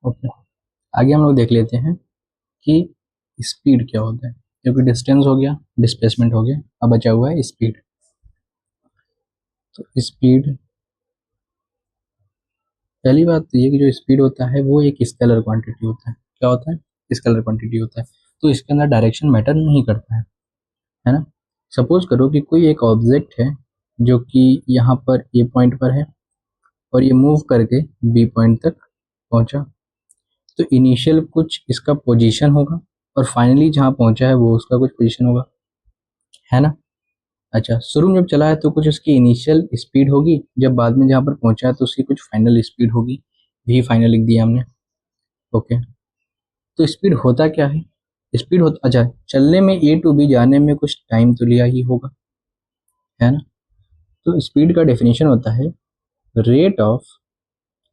Okay, आगे हम लोग देख लेते हैं कि स्पीड क्या होता है, क्योंकि डिस्टेंस हो गया, डिस्प्लेसमेंट हो गया, अब बचा हुआ है स्पीड। तो स्पीड, पहली बात तो ये कि जो स्पीड होता है वो एक स्केलर क्वांटिटी होता है। क्या होता है? स्केलर क्वांटिटी होता है। तो इसके अंदर डायरेक्शन मैटर नहीं करता है ना। सपोज करो कि कोई एक ऑब्जेक्ट है जो कि यहाँ पर ए पॉइंट पर है और ये मूव करके बी पॉइंट तक पहुंचा। तो इनिशियल कुछ इसका पोजीशन होगा और फाइनली जहाँ पहुंचा है वो उसका कुछ पोजीशन होगा, है ना। अच्छा, शुरू में जब चला है तो कुछ उसकी इनिशियल स्पीड होगी, जब बाद में जहाँ पर पहुंचा है तो उसकी कुछ फाइनल स्पीड होगी। भी फाइनल लिख दिया हमने। ओके, तो स्पीड होता क्या है? स्पीड होता, अच्छा, चलने में ए टू बी जाने में कुछ टाइम तो लिया ही होगा, है ना। तो स्पीड का डेफिनेशन होता है रेट ऑफ,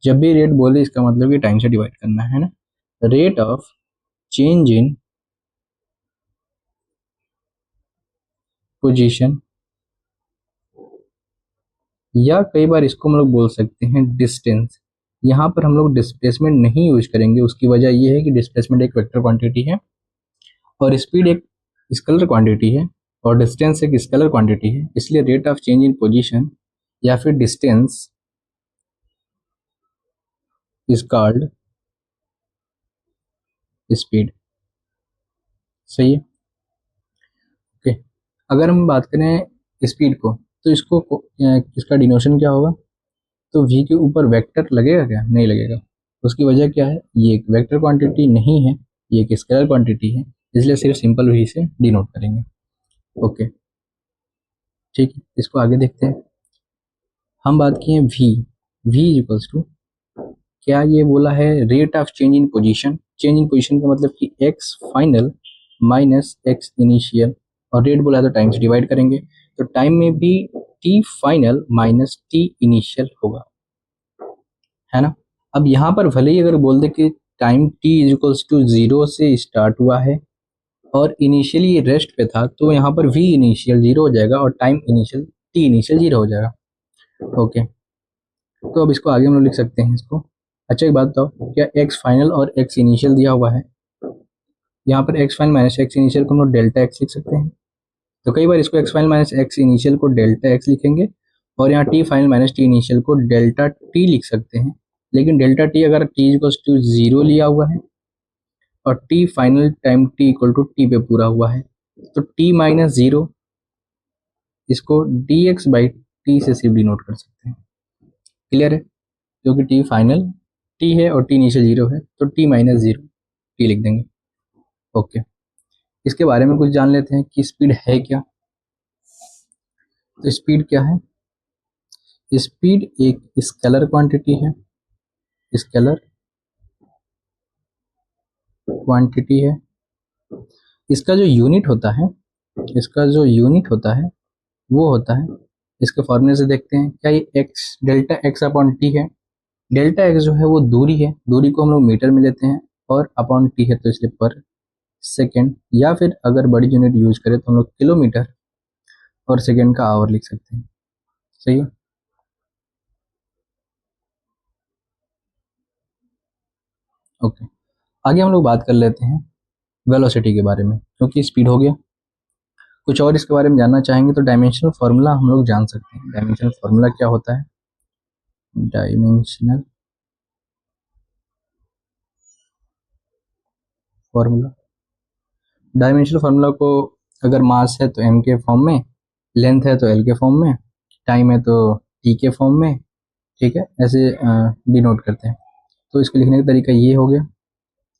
जब भी रेट बोले इसका मतलब कि टाइम से डिवाइड करना है ना। Rate of change in position, या कई बार इसको हम लोग बोल सकते हैं डिस्टेंस। यहाँ पर हम लोग डिस्प्लेसमेंट नहीं यूज करेंगे, उसकी वजह यह है कि डिस्प्लेसमेंट एक वेक्टर क्वांटिटी है और स्पीड एक स्केलर क्वांटिटी है और डिस्टेंस एक स्केलर क्वांटिटी है। इसलिए rate of change in position या फिर डिस्टेंस इज कॉल्ड स्पीड। सही है। ओके, अगर हम बात करें स्पीड को, तो इसका डिनोशन क्या होगा? तो v के ऊपर वेक्टर लगेगा क्या? नहीं लगेगा। उसकी वजह क्या है? ये एक वेक्टर क्वांटिटी नहीं है, ये एक स्केलर क्वांटिटी है, इसलिए सिर्फ सिंपल v से डिनोट करेंगे। ओके, ठीक है, इसको आगे देखते हैं। हम बात किए v इक्वल्स टू, क्या ये बोला है rate of change in position. Change in position का मतलब कि x final minus x initial, और रेट बोला है तो टाइम से डिवाइड करेंगे, तो टाइम में भी t final minus t initial होगा, है ना। अब यहाँ पर भले ही अगर बोल दे कि टाइम t इक्वल्स टू 0 से स्टार्ट हुआ है और इनिशियली ये रेस्ट पे था, तो यहाँ पर v इनिशियल 0 हो जाएगा और टाइम इनिशियल t इनिशियल 0 हो जाएगा। ओके, तो अब इसको आगे हम लोग लिख सकते हैं इसको। अच्छा, एक बात बताओ, क्या x फाइनल और x इनिशियल दिया हुआ है? यहाँ पर x final minus x initial को हम लोग डेल्टा x लिख सकते हैं। तो कई बार इसको x final minus x initial को डेल्टा x लिखेंगे और यहाँ t final minus t initial को डेल्टा t लिख सकते हैं। लेकिन डेल्टा t अगर t इक्वल्स टू 0 लिया हुआ है और t final time t equal to t पे पूरा हुआ है, तो t माइनस 0 इसको dx बाई t से सिर्फ डिनोट कर सकते हैं। क्लियर है? क्योंकि t फाइनल t है और t इनिशियल 0 है, तो t माइनस 0 t लिख देंगे। ओके, इसके बारे में कुछ जान लेते हैं कि स्पीड है क्या। तो स्पीड क्या है? स्पीड एक स्केलर क्वांटिटी है, स्केलर क्वांटिटी है। इसका जो यूनिट होता है, इसका जो यूनिट होता है वो होता है, इसके फॉर्मूले से देखते हैं, क्या ये x delta x upon T है। डेल्टा एक्स जो है वो दूरी है, दूरी को हम लोग मीटर में लेते हैं और अपॉन टी है तो इसलिए पर सेकेंड, या फिर अगर बड़ी यूनिट यूज करें तो हम लोग किलोमीटर और सेकेंड का आवर लिख सकते हैं। सही है। ओके, आगे हम लोग बात कर लेते हैं वेलोसिटी के बारे में, क्योंकि स्पीड हो गया। कुछ और इसके बारे में जानना चाहेंगे तो डायमेंशनल फार्मूला हम लोग जान सकते हैं। डायमेंशनल फार्मूला क्या होता है? डायमेंशनल फार्मूला, डायमेंशनल फार्मूला को अगर मास है तो m के फॉर्म में, लेंथ है तो l के फॉर्म में, टाइम है तो t के फॉर्म में, ठीक है, ऐसे डिनोट करते हैं। तो इसको लिखने का तरीका ये हो गया,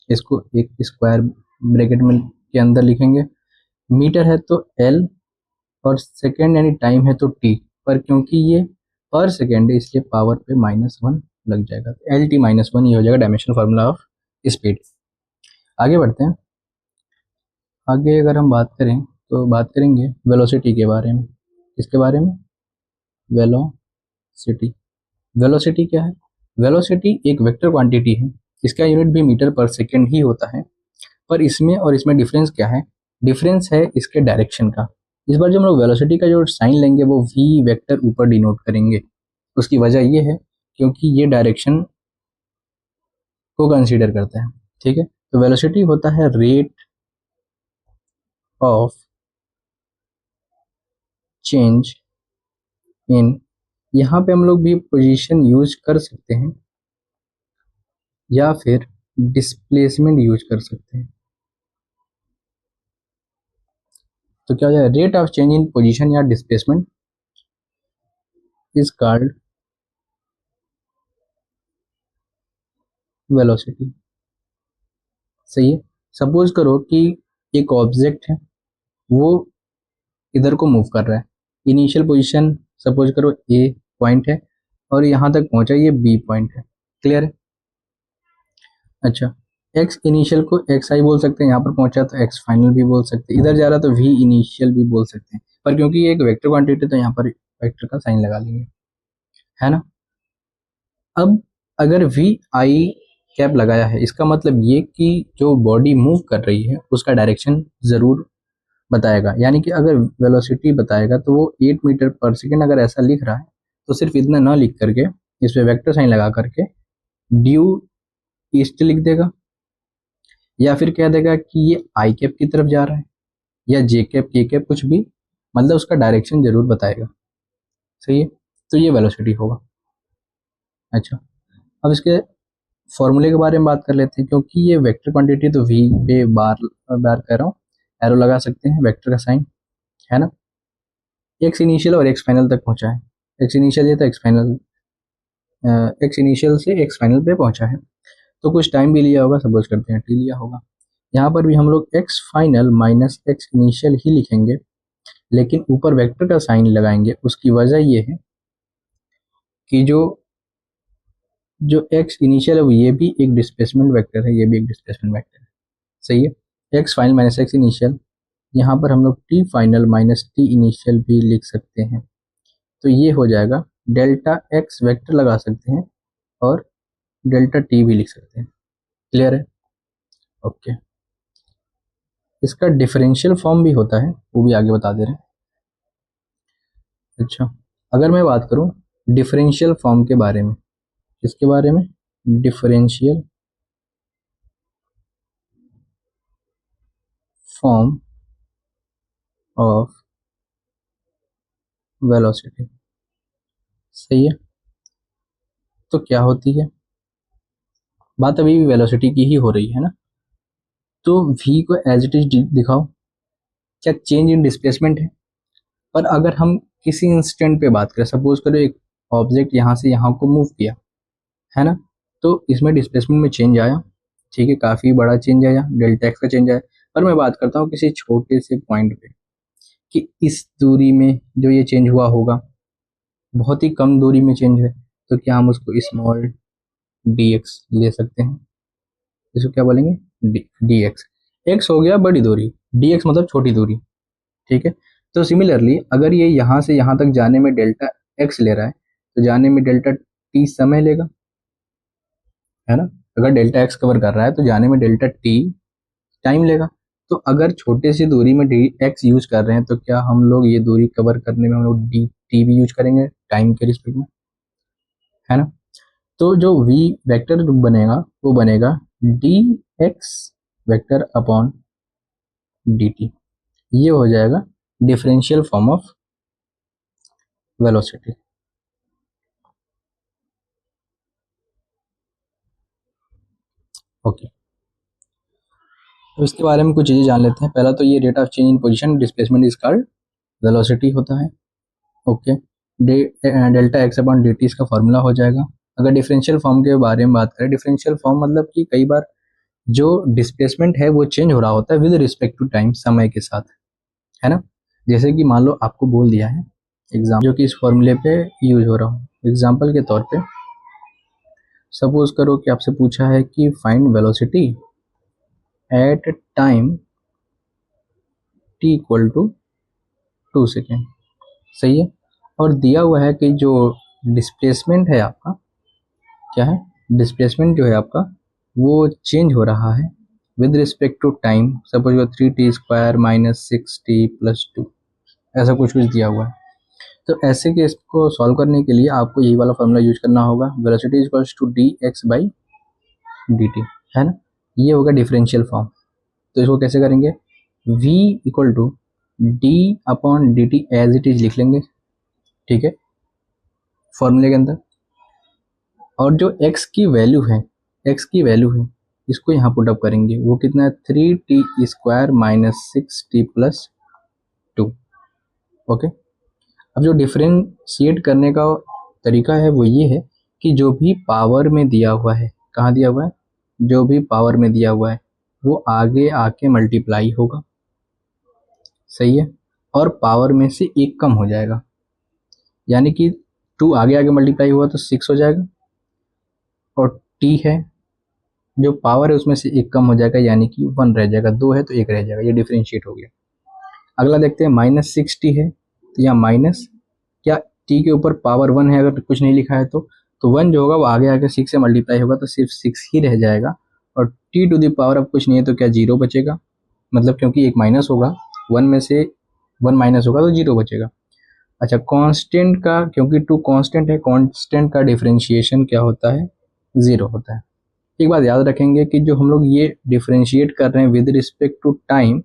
इसको एक स्क्वायर ब्रैकेट में के अंदर लिखेंगे। मीटर है तो l और सेकेंड यानी टाइम है तो t, पर क्योंकि ये पर सेकेंड है इसलिए पावर पे -1 लग जाएगा, तो एल टी -1 ये हो जाएगा डायमेंशनल फार्मूला ऑफ स्पीड। आगे बढ़ते हैं। आगे अगर हम बात करें तो बात करेंगे वेलोसिटी के बारे में। इसके बारे में वेलोसिटी, वेलोसिटी क्या है? वेलोसिटी एक वेक्टर क्वांटिटी है, इसका यूनिट भी मीटर पर सेकेंड ही होता है, पर इसमें और इसमें डिफरेंस क्या है? डिफरेंस है इसके डायरेक्शन का। इस बार जो हम लोग वेलोसिटी का जो साइन लेंगे वो v वेक्टर ऊपर डिनोट करेंगे। उसकी वजह ये है क्योंकि ये डायरेक्शन को कंसीडर करता है। ठीक है, तो वेलोसिटी होता है रेट ऑफ चेंज इन, यहाँ पे हम लोग भी पोजीशन यूज कर सकते हैं या फिर डिस्प्लेसमेंट यूज कर सकते हैं। तो क्या हो जाएगा, rate of change in position या डिस्प्लेसमेंट इज कॉल्ड वेलोसिटी। सही है। सपोज करो कि एक ऑब्जेक्ट है, वो इधर को मूव कर रहा है। इनिशियल पोजीशन सपोज करो ए पॉइंट है और यहाँ तक पहुंचा ये बी पॉइंट है। क्लियर है। अच्छा, एक्स इनिशियल को एक्स आई बोल सकते हैं, यहाँ पर पहुंचा तो एक्स फाइनल भी बोल सकते हैं, इधर जा रहा तो वी इनिशियल भी बोल सकते हैं, पर क्योंकि ये एक वेक्टर क्वांटिटी तो यहाँ पर वेक्टर का साइन लगा लेंगे, है ना। अब अगर वी आई कैप लगाया है, इसका मतलब ये कि जो बॉडी मूव कर रही है उसका डायरेक्शन जरूर बताएगा। यानी कि अगर वेलोसिटी बताएगा तो वो 8 मीटर पर सेकेंड अगर ऐसा लिख रहा है तो सिर्फ इतना ना लिख करके इस पे वेक्टर साइन लगा करके ड्यू ईस्ट लिख देगा, या फिर कह देगा कि ये आई कैप की तरफ जा रहा है, या जे कैप के कैप कुछ भी, मतलब उसका डायरेक्शन जरूर बताएगा। सही है, तो ये वेलोसिटी होगा। अच्छा, अब इसके फॉर्मूले के बारे में बात कर लेते हैं, क्योंकि ये वेक्टर क्वांटिटी तो वी पे बार बार कह रहा हूँ, एरो लगा सकते हैं वेक्टर का साइन, है ना। एक्स इनिशियल और एक्स फाइनल तक पहुंचा है, एक्स इनिशियल ये तो एक्स फाइनल, एक्स इनिशियल से एक्स फाइनल पे पहुंचा है, तो कुछ टाइम भी लिया होगा, सपोज करते हैं टी लिया होगा। यहाँ पर भी हम लोग x final minus x initial ही लिखेंगे, लेकिन ऊपर वेक्टर का साइन लगाएंगे। उसकी वजह ये है कि जो जो एक्स इनिशियल है वो ये भी एक डिस्प्लेसमेंट वेक्टर है, ये भी एक डिस्प्लेसमेंट वेक्टर है। सही है, x final minus x initial, यहाँ पर हम लोग T final minus T initial भी लिख सकते हैं, तो ये हो जाएगा डेल्टा एक्स वेक्टर लगा सकते हैं और डेल्टा टी भी लिख सकते हैं। क्लियर है। ओके, इसका डिफरेंशियल फॉर्म भी होता है, वो भी आगे बता दे रहे हैं। अच्छा, अगर मैं बात करूं डिफरेंशियल फॉर्म के बारे में, किसके बारे में, डिफरेंशियल फॉर्म ऑफ वेलोसिटी। सही है, तो क्या होती है, बात अभी भी वेलोसिटी की ही हो रही है ना। तो v को एज इट इज दिखाओ, क्या चेंज इन डिस्प्लेसमेंट है। पर अगर हम किसी इंस्टेंट पे बात करें, सपोज करो एक ऑब्जेक्ट यहाँ से यहाँ को मूव किया, है ना, तो इसमें डिस्प्लेसमेंट में चेंज आया। ठीक है, काफ़ी बड़ा चेंज आया, डेल्टा एक्स का चेंज आया। पर मैं बात करता हूँ किसी छोटे से पॉइंट पे कि इस दूरी में जो ये चेंज हुआ होगा, बहुत ही कम दूरी में चेंज है, तो क्या हम उसको स्मॉल डी एक्स ले सकते हैं। इसको क्या बोलेंगे, डी एक्स। एक्स हो गया बड़ी दूरी, डी एक्स मतलब छोटी दूरी। ठीक है, तो सिमिलरली अगर ये यहाँ से यहाँ तक जाने में डेल्टा एक्स ले रहा है, तो जाने में डेल्टा टी समय लेगा, है ना। अगर डेल्टा एक्स कवर कर रहा है तो जाने में डेल्टा टी टाइम लेगा। तो अगर छोटे सी दूरी में डी एक्स यूज कर रहे हैं, तो क्या हम लोग ये दूरी कवर करने में हम लोग डी टी भी यूज करेंगे टाइम के रिस्पेक्ट में, है ना। तो जो वी वेक्टर बनेगा वो बनेगा D x vector upon D T, ये हो जाएगा differential form of velocity. Okay, तो इसके बारे में कुछ चीज़ें जान लेते हैं। पहला तो ये rate of change in position displacement is called velocity होता है। Okay, delta x upon D T इसका फॉर्मूला हो जाएगा। अगर डिफरेंशियल फॉर्म के बारे में बात करें, डिफरेंशियल फॉर्म मतलब कि कई बार जो डिस्प्लेसमेंट है वो चेंज हो रहा होता है विद रिस्पेक्ट टू टाइम, समय के साथ, है ना। जैसे कि मान लो आपको बोल दिया है एग्जाम जो कि इस फॉर्मूले पे यूज हो रहा हो, एग्जाम्पल के तौर पे सपोज करो कि आपसे पूछा है कि find velocity at time T equal to 2 second. सही है, और दिया हुआ है कि जो डिस्प्लेसमेंट है आपका, क्या है, डिस्प्लेसमेंट जो है आपका वो चेंज हो रहा है with respect to time, suppose वो 3t² माइनस 6t+2, ऐसा कुछ कुछ दिया हुआ है। तो ऐसे केस को सॉल्व करने के लिए आपको यही वाला फॉर्मूला यूज करना होगा, velocity equals to D x by D T, है ना, ये होगा डिफरेंशियल फॉर्म। तो इसको कैसे करेंगे, v equal to D upon D T as it is लिख लेंगे, ठीक है, फॉर्मूले के अंदर। और जो x की वैल्यू है, x की वैल्यू है, इसको यहाँ पुट अप करेंगे, वो कितना है, 3t² minus 6t plus 2। Okay, अब जो डिफरेंशिएट करने का तरीका है वो ये है कि जो भी पावर में दिया हुआ है, कहाँ दिया हुआ है, जो भी पावर में दिया हुआ है वो आगे आके मल्टीप्लाई होगा, सही है, और पावर में से एक कम हो जाएगा, यानी कि 2 आगे आगे मल्टीप्लाई हुआ तो 6 हो जाएगा, और t है जो पावर है उसमें से एक कम हो जाएगा, यानी कि 1 रह जाएगा, 2 है तो 1 रह जाएगा, ये डिफरेंशिएट हो गया। अगला देखते हैं, माइनस 6t है, तो यहाँ माइनस, क्या t के ऊपर पावर 1 है, अगर कुछ नहीं लिखा है तो 1 जो होगा वो आगे आके 6 से मल्टीप्लाई होगा तो सिर्फ 6 ही रह जाएगा, और t टू द पावर अब कुछ नहीं है तो क्या 0 बचेगा, मतलब क्योंकि एक माइनस होगा, 1 में से 1 माइनस होगा तो 0 बचेगा। अच्छा, कांस्टेंट का, क्योंकि 2 कांस्टेंट है, कांस्टेंट का डिफरेंशिएशन क्या होता है, 0 होता है। एक बात याद रखेंगे कि जो हम लोग ये डिफरेंशिएट कर रहे हैं विद रिस्पेक्ट टू टाइम,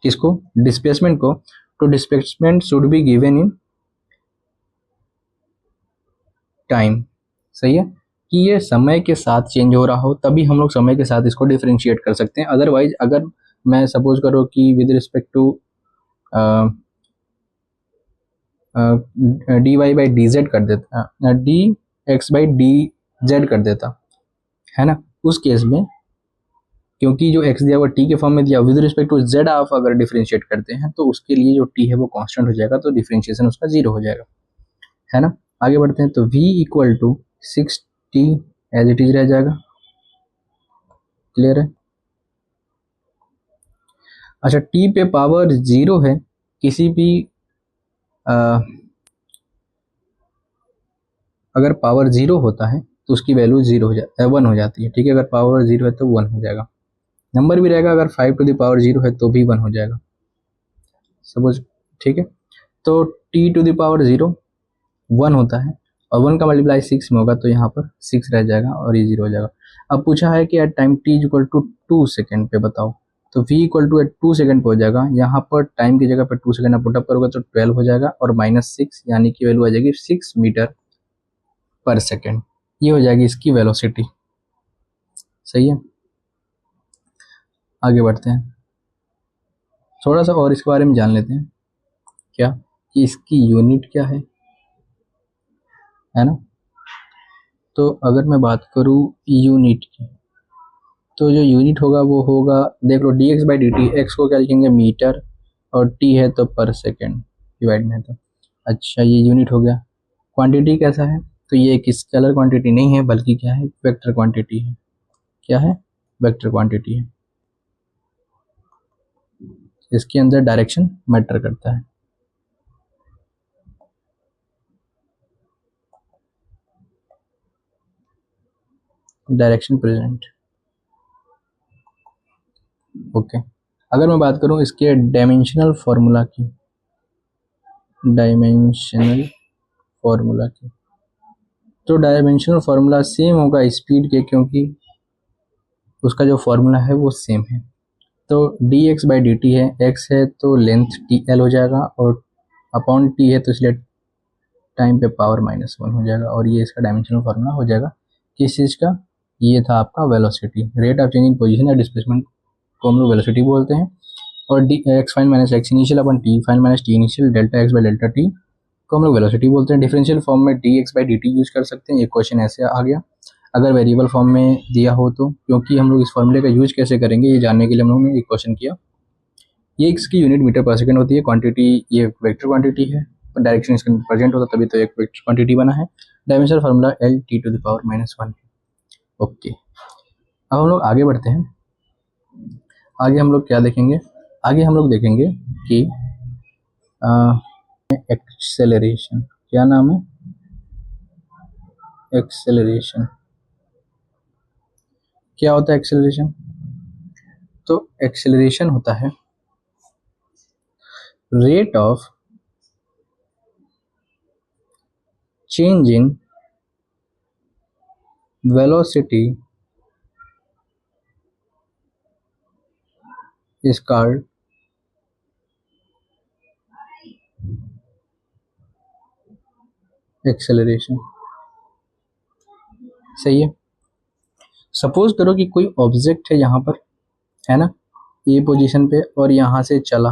किसको, डिस्प्लेसमेंट को, तो displacement should be given in time, सही है, कि ये समय के साथ चेंज हो रहा हो, तभी हम लोग समय के साथ इसको डिफरेंशिएट कर सकते हैं। अदरवाइज अगर मैं सपोज करो कि with respect to D Y by D Z कर देता, D x by D Z कर देता, है ना, उस केस में क्योंकि जो x दिया हुआ t के फॉर्म में दिया, विद रिस्पेक्ट टू z आप अगर डिफरेंशिएट करते हैं तो उसके लिए जो t है वो कांस्टेंट हो जाएगा, तो डिफरेंशिएशन उसका 0 हो जाएगा, है ना। आगे बढ़ते हैं, तो v equal to 6t as it is रह जाएगा, क्लियर है। अच्छा, t पे पावर 0 है, किसी भी अगर पावर 0 होता है तो उसकी वैल्यू 0 हो जाती है, 1 हो जाती है, ठीक है, अगर पावर 0 है तो 1 हो जाएगा, नंबर भी रहेगा, अगर 5 टू द पावर 0 है तो भी 1 हो जाएगा, सपोज, ठीक है। तो t टू द पावर 0 1 होता है, और 1 का मल्टीप्लाई 6 में होगा तो यहाँ पर 6 रह जाएगा और ये 0 हो जाएगा। अब पूछा है कि at time t equal to 2 second पे बताओ, तो v equal to at 2 second पे हो जाएगा, यहाँ पर टाइम की जगह पर 2 सेकेंड आप पुटअप करोगे तो 12 हो जाएगा, और माइनस 6 यानी कि वैल्यू आ जाएगी 6 मीटर पर सेकेंड, ये हो जाएगी इसकी वेलोसिटी, सही है। आगे बढ़ते हैं, थोड़ा सा और इसके बारे में जान लेते हैं, क्या कि इसकी यूनिट क्या है ना। तो अगर मैं बात करूँ यूनिट की, तो जो यूनिट होगा वो होगा, देख लो, d x by D t, x को क्या लिखेंगे, मीटर, और टी है तो पर सेकेंड डिवाइड में, तो अच्छा ये यूनिट हो गया। क्वांटिटी कैसा है, तो ये एक स्केलर क्वांटिटी नहीं है बल्कि क्या है, वेक्टर क्वांटिटी है, क्या है, वेक्टर क्वांटिटी है, इसके अंदर डायरेक्शन मैटर करता है। Direction present, okay. अगर मैं बात करूं इसके डायमेंशनल फार्मूला की, डायमेंशनल फार्मूला की, तो डायमेंशनल फार्मूला सेम होगा स्पीड के, क्योंकि उसका जो फार्मूला है वो सेम है। तो D x by D T है, एक्स है तो लेंथ टी एल हो जाएगा, और अपॉन टी है तो इसलिए टाइम पे पावर -1 हो जाएगा, और ये इसका डायमेंशनल फार्मूला हो जाएगा किस चीज़ का, ये था आपका velocity, rate of changing position या डिस्प्लेसमेंट को हम लोग वेलोसिटी बोलते हैं, और D x fine minus x initial upon T fine minus T initial delta x by delta T को हम लोग वेलोसिटी बोलते हैं। डिफरेंशियल फॉर्म में D x by D T use कर सकते हैं, एक क्वेश्चन ऐसे आ गया। अगर वेरिएबल फॉर्म में दिया हो तो, क्योंकि हम लोग इस फॉर्मूले का यूज कैसे करेंगे ये जानने के लिए हम लोगों ने एक क्वेश्चन किया। ये इसकी यूनिट मीटर पर सेकंड होती है, क्वांटिटी ये वेक्टर क्वांटिटी है, डायरेक्शन इसके प्रेजेंट होता तभी तो एक वेक्टर क्वांटिटी बना है। Dimensional formula L T to the power -1 है, ओके। अब हम लोग आगे बढ़ते हैं, आगे हम लोग क्या देखेंगे, आगे हम लोग देखेंगे कि एक्सेलरेशन, क्या नाम है, एक्सेलरेशन, क्या होता है एक्सेलरेशन, तो एक्सेलरेशन होता है rate of change in velocity is called acceleration. सही है। सपोज करो कि कोई ऑब्जेक्ट है यहाँ पर, है ना, ए पोजीशन पे, और यहाँ से चला,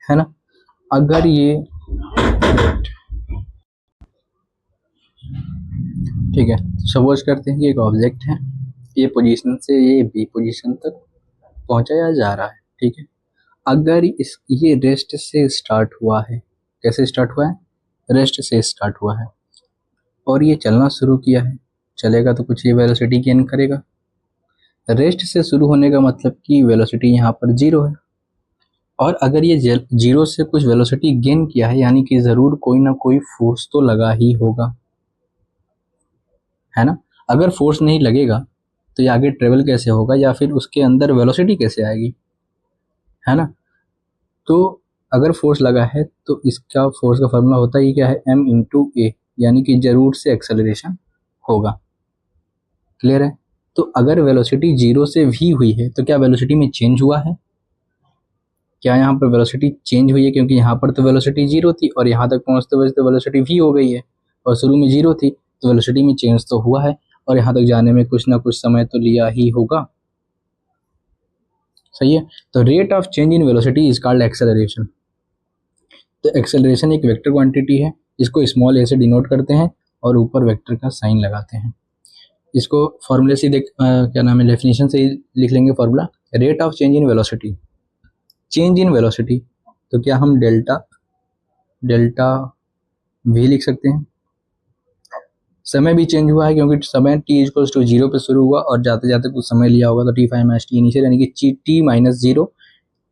है ना। अगर ये ठीक है, सपोज करते हैं कि एक ऑब्जेक्ट है, ए पोजीशन से ये बी पोजीशन तक पहुंचाया जा रहा है, ठीक है। अगर ये रेस्ट से स्टार्ट हुआ है, कैसे स्टार्ट हुआ है, रेस्ट से स्टार्ट हुआ है, और ये चलना शुरू किया है, चलेगा तो कुछ ये वेलोसिटी गेन करेगा। रेस्ट से शुरू होने का मतलब कि वेलोसिटी यहाँ पर जीरो है, और अगर ये जीरो से कुछ वेलोसिटी गेन किया है, यानी कि ज़रूर कोई ना कोई फोर्स तो लगा ही होगा, है ना। अगर फोर्स नहीं लगेगा तो ये आगे ट्रेवल कैसे होगा, या फिर उसके अंदर वेलोसिटी कैसे आएगी, है ना। तो अगर फोर्स लगा है तो इसका फोर्स का फॉर्मूला होता ही क्या है, m इंटू ए, यानी कि जरूर से एक्सेलरेशन होगा। क्लियर है। तो अगर वेलोसिटी जीरो से v हुई है तो क्या वेलोसिटी में चेंज हुआ है, क्या यहाँ पर वेलोसिटी चेंज हुई है, क्योंकि यहाँ पर तो वेलोसिटी जीरो थी और यहाँ तक पहुँचते हुए तो वेलोसिटी v हो गई है, और शुरू में जीरो थी, तो वेलोसिटी में चेंज तो हुआ है, और यहाँ तक जाने में कुछ ना कुछ समय तो लिया ही होगा। सही है। तो rate of change in velocity is called acceleration. तो एक्सेलरेशन एक वेक्टर क्वांटिटी है, इसको स्मॉल ए से डिनोट करते हैं और ऊपर वेक्टर का साइन लगाते हैं। इसको फॉर्मूले से देख क्या नाम है, डेफिनेशन से ही लिख लेंगे formula, rate of change in velocity. Change in velocity, तो क्या हम डेल्टा वी लिख सकते हैं। समय भी चेंज हुआ है, क्योंकि समय t इक्वल्स टू जीरो पे शुरू हुआ और जाते जाते कुछ समय लिया होगा, तो t5 माइनस टी इनिशियल, यानी कि t माइनस जीरो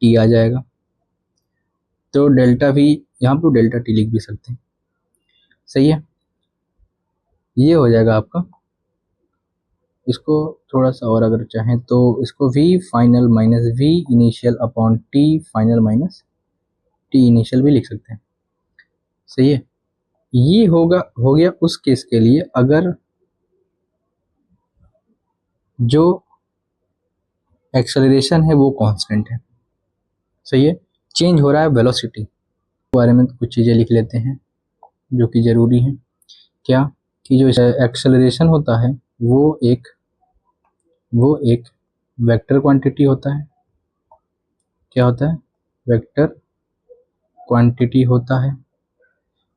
टी आ जाएगा। तो डेल्टा वी यहाँ पे डेल्टा टी लिख भी सकते हैं। सही है, ये हो जाएगा आपका। इसको थोड़ा सा और अगर चाहें तो इसको v final minus v initial upon t final minus t initial भी लिख सकते हैं। सही है। ये हो गया उस केस के लिए अगर जो एक्सेलरेशन है वो कांस्टेंट है। सही है। चेंज हो रहा है वेलोसिटी, के बारे में कुछ चीज़ें लिख लेते हैं जो कि ज़रूरी है। क्या कि जो एक्सेलरेशन होता है वो एक वेक्टर क्वांटिटी होता है। क्या होता है, वेक्टर क्वांटिटी होता है,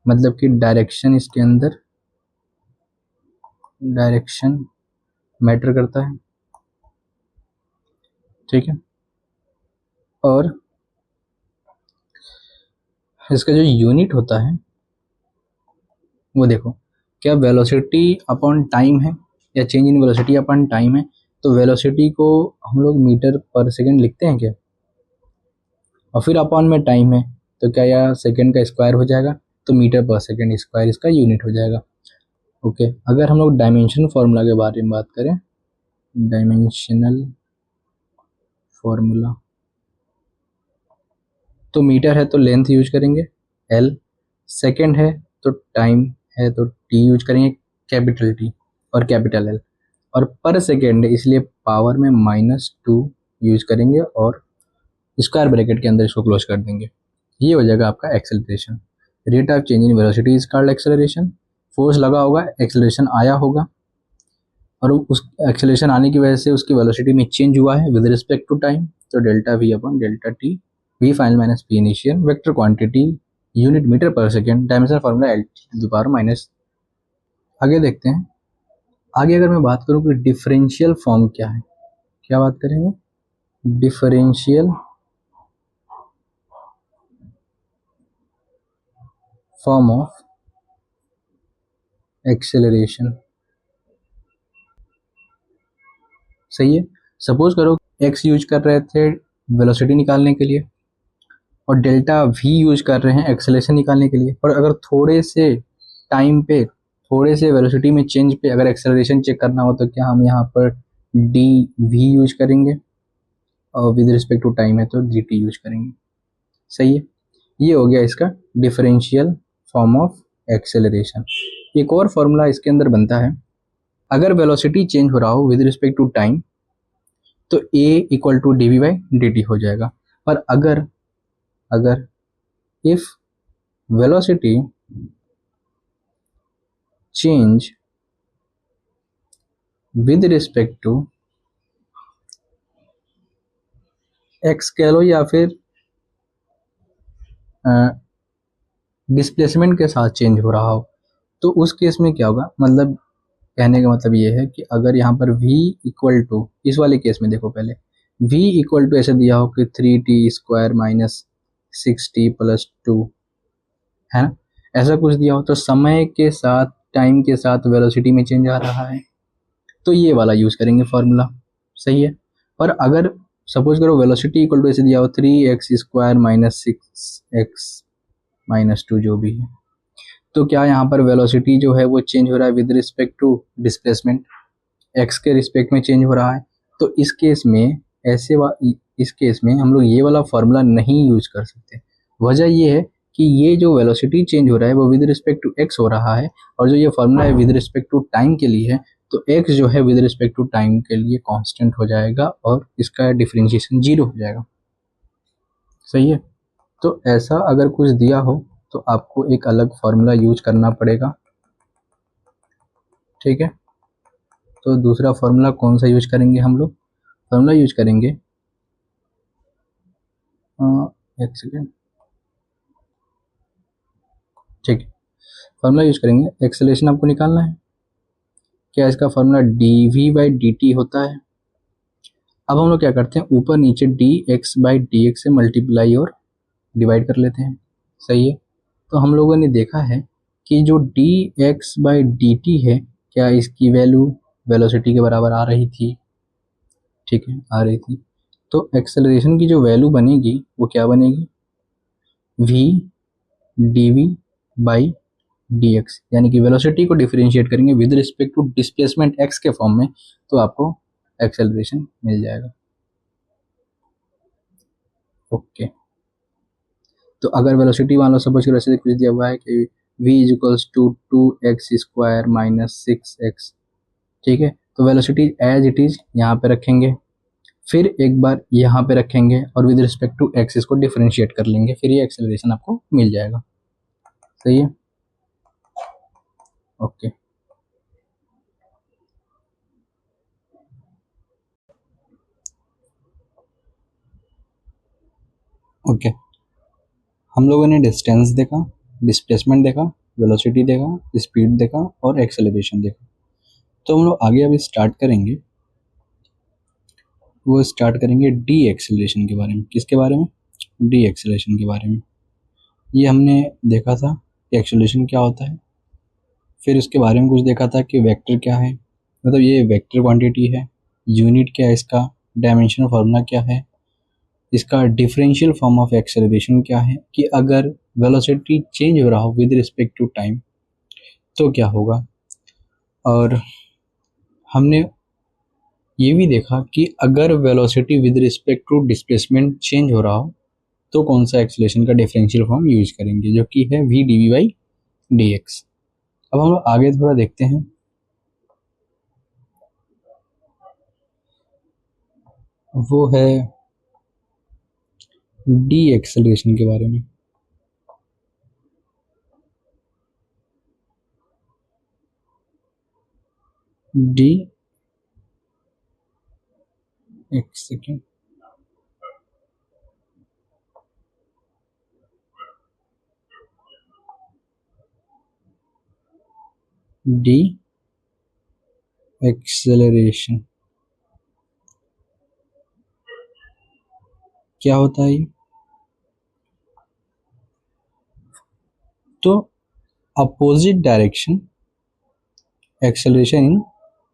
मतलब कि डायरेक्शन, इसके अंदर डायरेक्शन मैटर करता है, ठीक है। और इसका जो यूनिट होता है वो देखो, क्या वेलोसिटी अपॉन टाइम है या change in velocity upon time है। तो वेलोसिटी को हम लोग मीटर पर सेकंड लिखते हैं क्या, और फिर अपॉन में टाइम है, तो क्या यह सेकंड का स्क्वायर हो जाएगा, तो मीटर पर सेकंड स्क्वायर इसका यूनिट हो जाएगा। ओके। अगर हम लोग डायमेंशन फार्मूला के बारे में बात करें, डायमेंशनल फार्मूला, तो मीटर है तो लेंथ यूज करेंगे l, सेकंड है तो टाइम है तो t यूज करेंगे कैपिटल T और कैपिटल L, और पर सेकेंड इसलिए पावर में -2 यूज करेंगे और स्क्वायर ब्रैकेट के अंदर इसको क्लोज कर देंगे। ये हो जाएगा आपका acceleration. Rate of change in velocity is called acceleration. Force लगा होगा, एक्सेलरेशन आया होगा, और उस एक्सेलरेशन आने की वजह से उसकी वेलोसिटी में चेंज हुआ है विद रिस्पेक्ट टू टाइम, तो delta v upon delta t, v final minus p initial, vector quantity, unit metre per second, dimension formula L to the power minus. आगे देखते हैं। आगे अगर मैं बात करूं कि डिफरेंशियल फॉर्म क्या है, क्या बात करेंगे, डिफरेंशियल फॉर्म ऑफ एक्सेलरेशन। सही है। सपोज करो x यूज कर रहे थे वेलोसिटी निकालने के लिए, और डेल्टा v यूज कर रहे हैं एक्सेलरेशन निकालने के लिए, और अगर थोड़े से टाइम पे, थोड़े से वेलोसिटी में चेंज पे अगर एक्सेलरेशन चेक करना हो, तो क्या हम यहाँ पर डी वी यूज करेंगे, और विद रिस्पेक्ट टू टाइम है तो डी टी यूज करेंगे। सही है। ये हो गया इसका डिफरेंशियल फॉर्म ऑफ एक्सेलरेशन। एक और फॉर्मूला इसके अंदर बनता है, अगर वेलोसिटी चेंज हो रहा हो विद रिस्पेक्ट टू टाइम तो a equal to D we by D T हो जाएगा। पर अगर अगर if velocity change with respect to X कह लो या फिर डिस्प्लेसमेंट के साथ चेंज हो रहा हो, तो उस केस में क्या होगा, मतलब कहने का मतलब ये है कि अगर यहाँ पर v इक्वल टू, इस वाले केस में देखो पहले v इक्वल टू ऐसे दिया हो कि 3t² माइनस 6t प्लस 2 है ना, ऐसा कुछ दिया हो, तो समय के साथ टाइम के साथ वेलोसिटी में चेंज आ रहा है, तो ये वाला यूज़ करेंगे फॉर्मूला। सही है। और अगर सपोज करो वेलोसिटी इक्वल टू ऐसे दिया हो 3x² माइनस 6x माइनस 2 जो भी है, तो क्या यहाँ पर वेलोसिटी जो है वो चेंज हो रहा है with respect to displacement, X के रिस्पेक्ट में चेंज हो रहा है। तो इस केस में इस केस में हम लोग ये वाला फॉर्मूला नहीं यूज कर सकते। वजह ये है कि ये जो वेलोसिटी चेंज हो रहा है वो विद रिस्पेक्ट टू एक्स हो रहा है, और जो ये फॉर्मूला है विद रिस्पेक्ट टू टाइम के लिए है, तो एक्स जो है विद रिस्पेक्ट टू टाइम के लिए कांस्टेंट हो जाएगा और इसका डिफरेंशिएशन 0 हो जाएगा। सही है। तो ऐसा अगर कुछ दिया हो तो आपको एक अलग फॉर्मूला यूज करना पड़ेगा। ठीक है। तो दूसरा फॉर्मूला कौन सा यूज करेंगे हम लोग, फॉर्मूला यूज करेंगे एक सेकेंड, ठीक है, फॉर्मूला यूज करेंगे, एक्सेलरेशन आपको निकालना है। क्या इसका formula dv by D T होता है। अब हम लोग क्या करते हैं, ऊपर नीचे dx बाई डी एक्स से मल्टीप्लाई और डिवाइड कर लेते हैं। सही है। तो हम लोगों ने देखा है कि जो dx बाई डी टी है, क्या इसकी वैल्यू वेलोसिटी के बराबर आ रही थी। ठीक है, आ रही थी। तो एक्सेलरेशन की जो वैल्यू बनेगी वो क्या बनेगी, v dv बाई dx, यानी कि वेलोसिटी को डिफरेंशिएट करेंगे with respect to displacement x के फॉर्म में, तो आपको एक्सेलरेशन मिल जाएगा। ओके। तो अगर वेलोसिटी मान लो सपोज करो ऐसे कुछ दिया हुआ है कि v is equals to 2x² minus 6x, ठीक है, तो वेलोसिटी एज इट इज यहाँ पे रखेंगे, फिर एक बार यहाँ पे रखेंगे और विद रिस्पेक्ट टू एक्स इसको डिफरेंशिएट कर लेंगे, फिर ये एक्सेलरेशन आपको मिल जाएगा। सही है। ओके। ओके, हम लोगों ने डिस्टेंस देखा, डिस्प्लेसमेंट देखा, वेलोसिटी देखा, स्पीड देखा और एक्सेलरेशन देखा। तो हम लोग आगे अभी स्टार्ट करेंगे, वो स्टार्ट करेंगे डी एक्सेलरेशन के बारे में। किसके बारे में, डी एक्सेलरेशन के बारे में। ये हमने देखा था कि एक्सेलरेशन क्या होता है, फिर उसके बारे में कुछ देखा था कि वेक्टर क्या है, मतलब ये वेक्टर क्वांटिटी है, यूनिट क्या है इसका, डायमेंशनल फार्मूला क्या है, इसका डिफरेंशियल फॉर्म ऑफ एक्सेलरेशन क्या है, कि अगर वेलोसिटी चेंज हो रहा हो विद रिस्पेक्ट टू टाइम तो क्या होगा। और हमने ये भी देखा कि अगर velocity with respect to displacement change हो रहा हो तो कौन सा एक्सेलरेशन का डिफरेंशियल फॉर्म यूज करेंगे, जो कि है v dv बाई dx। अब हम लोग आगे थोड़ा देखते हैं। वो है डी एक्सेलरेशन के बारे में। डी, एक सेकेंड, डी एक्सेलरेशन क्या होता है। तो opposite direction, acceleration in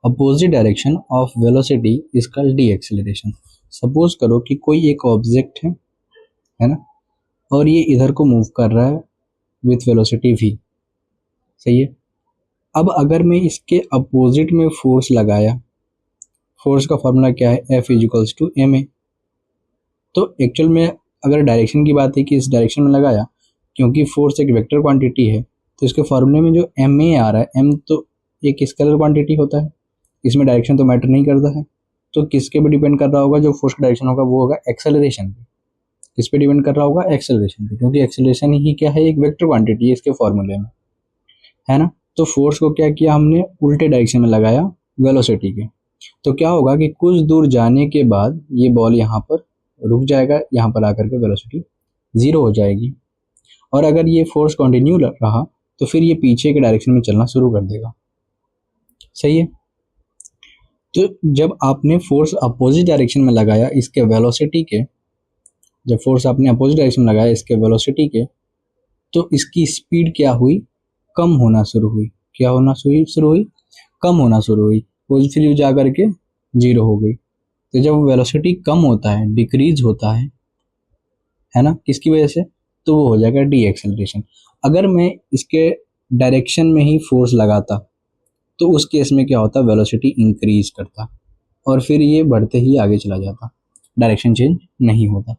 opposite direction of velocity is called D acceleration. Suppose करो कि कोई एक ऑब्जेक्ट है ना, और ये इधर को मूव कर रहा है विथ वेलोसिटी v। सही है। अब अगर मैं इसके अपोजिट में फोर्स लगाया, फोर्स का फॉर्मूला क्या है, F is equals to ma। तो एक्चुअल में अगर डायरेक्शन की बात है कि इस डायरेक्शन में लगाया, क्योंकि फोर्स एक वेक्टर क्वांटिटी है, तो इसके फॉर्मूले में जो ma आ रहा है, m तो एक स्केलर क्वांटिटी होता है, इसमें डायरेक्शन तो मैटर नहीं करता है, तो किसके पे डिपेंड कर रहा होगा, जो फोर्स का डायरेक्शन होगा वो होगा एक्सेलरेशन पे। किस पे डिपेंड कर रहा होगा, एक्सेलरेशन पे, क्योंकि एक्सेलरेशन ही क्या है, एक वेक्टर क्वांटिटी है इसके फॉर्मूले में, है ना। तो फोर्स को क्या किया हमने, उल्टे डायरेक्शन में लगाया वेलोसिटी के। तो क्या होगा कि कुछ दूर जाने के बाद ये बॉल यहाँ पर रुक जाएगा, यहाँ पर आकर के वेलोसिटी जीरो हो जाएगी। और अगर ये फोर्स कंटिन्यू रहा तो फिर ये पीछे के डायरेक्शन में चलना शुरू कर देगा। सही है। तो जब आपने फोर्स अपोजिट डायरेक्शन में लगाया इसके वेलोसिटी के, जब फोर्स आपने अपोजिट डायरेक्शन में लगाया इसके वेलोसिटी के, तो इसकी स्पीड क्या हुई, कम होना शुरू हुई। क्या होना शुरू हुई, कम होना शुरू हुई। वो फिर जा करके जीरो हो गई। तो जब वेलोसिटी कम होता है, डिक्रीज होता है ना, किसकी वजह से, तो वो हो जाएगा डी एक्सेलरेशन। अगर मैं इसके डायरेक्शन में ही फोर्स लगाता तो उस केस में क्या होता, वेलोसिटी इंक्रीज करता और फिर ये बढ़ते ही आगे चला जाता, डायरेक्शन चेंज नहीं होता।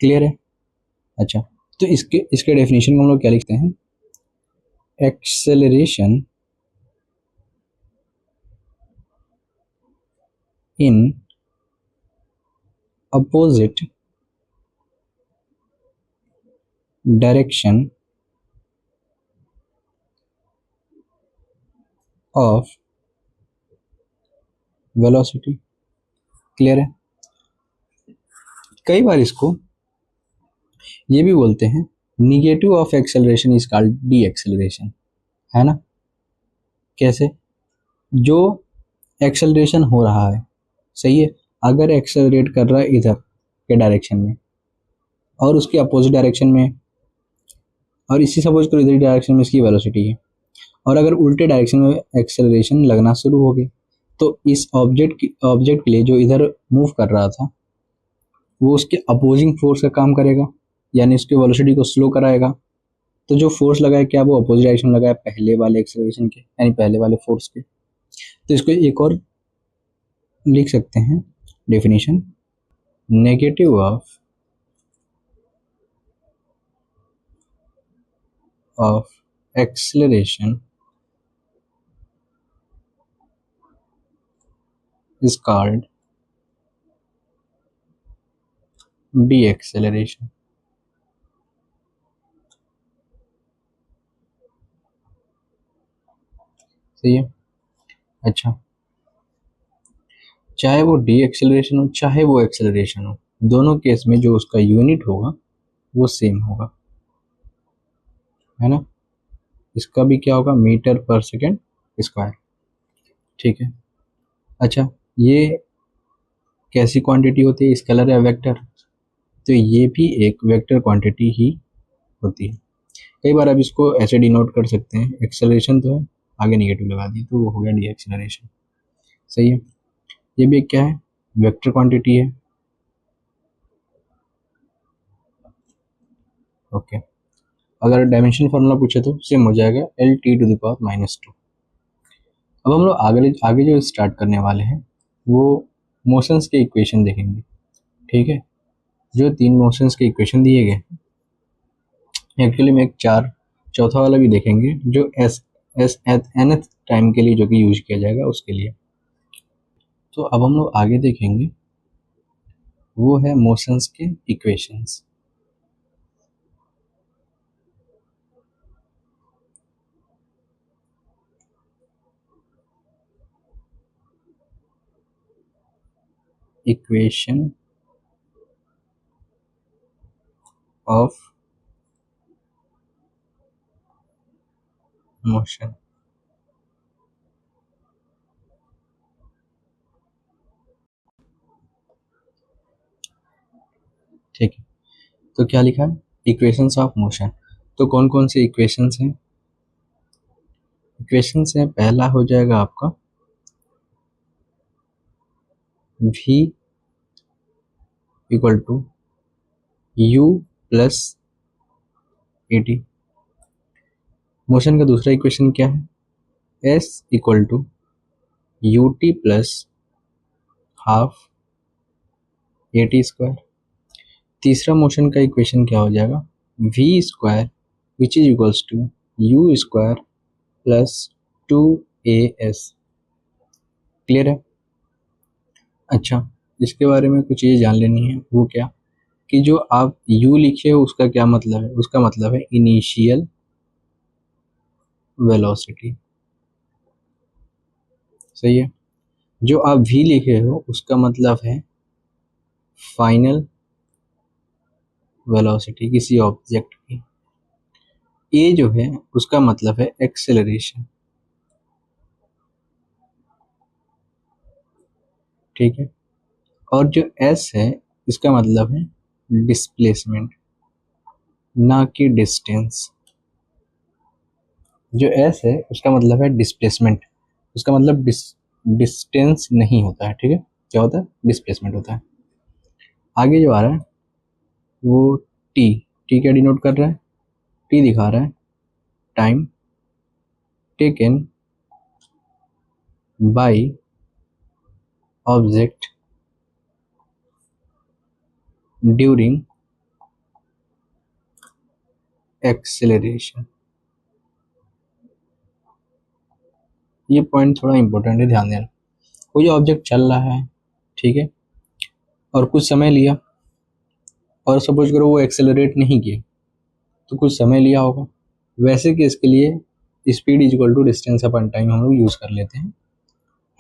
क्लियर है। अच्छा, तो इसके डेफिनेशन को हम लोग क्या लिखते हैं, acceleration in opposite direction of velocity. Clear है। कई बार इसको ये भी बोलते हैं, negative of acceleration is called D acceleration, है ना। कैसे, जो एक्सेलरेशन हो रहा है, सही है, अगर एक्सेलरेट कर रहा है इधर के डायरेक्शन में और उसके अपोजिट डायरेक्शन में, और इसी सपोज करो इधर डायरेक्शन में इसकी वेलोसिटी है, और अगर उल्टे डायरेक्शन में एक्सेलरेशन लगना शुरू हो गई, तो इस ऑब्जेक्ट के लिए जो इधर मूव कर रहा था वो उसके अपोजिंग फोर्स का काम करेगा, यानी उसके वेलोसिटी को स्लो कराएगा। तो जो फोर्स लगाए क्या, वो अपोजिट डायरेक्शन में लगाया पहले वाले एक्सेलरेशन के, यानी पहले वाले फोर्स के। तो इसको एक और लिख सकते हैं definition, negative of acceleration is called deceleration। सही है। अच्छा, चाहे वो डी एक्सेलरेशन हो चाहे वो एक्सेलरेशन हो, दोनों केस में जो उसका यूनिट होगा वो सेम होगा, है ना। इसका भी क्या होगा, मीटर पर सेकेंड स्क्वायर। ठीक है। अच्छा, ये कैसी क्वांटिटी होती है, स्केलर या वेक्टर, तो ये भी एक वेक्टर क्वांटिटी ही होती है। कई बार आप इसको ऐसे डिनोट कर सकते हैं, एक्सेलरेशन तो है, आगे नेगेटिव लगा दिए तो वो हो गया डी एक्सेलरेशन। सही है। ये भी एक क्या है, वेक्टर क्वांटिटी है। ओके, अगर डायमेंशन फार्मूला पूछे तो सेम हो जाएगा L t⁻²। अब हम लोग आगे जो स्टार्ट करने वाले हैं वो मोशंस के इक्वेशन देखेंगे। ठीक है, जो 3 मोशंस के इक्वेशन दिए गए, एक्चुअली में एक चौथा वाला भी देखेंगे जो nth टाइम के लिए जो कि यूज किया जाएगा उसके लिए। तो अब हम लोग आगे देखेंगे वो है मोशंस के इक्वेशंस। Equation of motion. ठीक है, तो क्या लिखा है, इक्वेशंस ऑफ मोशन। तो कौन कौन से इक्वेशंस हैं, इक्वेशंस हैं, पहला हो जाएगा आपका v equal to u plus at। Motion का दूसरा इक्वेशन क्या है, s equal to ut plus half at²। तीसरा मोशन का इक्वेशन क्या हो जाएगा, v² which is equals to u² plus 2as। Clear है? अच्छा, इसके बारे में कुछ ये जान लेनी है, वो क्या कि जो आप u लिखे हो उसका क्या मतलब है? उसका मतलब है इनिशियल वेलोसिटी, सही है। जो आप v लिखे हो उसका मतलब है फाइनल वेलोसिटी किसी ऑब्जेक्ट की। a जो है उसका मतलब है एक्सेलरेशन, ठीक है। और जो s है इसका मतलब है डिस्प्लेसमेंट, ना कि डिस्टेंस। जो s है उसका मतलब है डिस्प्लेसमेंट, उसका मतलब डिस्टेंस नहीं होता है, ठीक है। क्या होता है? डिस्प्लेसमेंट होता है। आगे जो आ रहा है वो t, t क्या डिनोट कर रहा है? t दिखा रहा है time taken by object during acceleration. ये पॉइंट थोड़ा इंपॉर्टेंट है, ध्यान देना। कोई ऑब्जेक्ट चल रहा है, ठीक है, और कुछ समय लिया, और सपोज करो वो एक्सेलरेट नहीं किया, तो कुछ समय लिया होगा। वैसे केस के लिए speed is equal to distance upon time हम लोग यूज कर लेते हैं,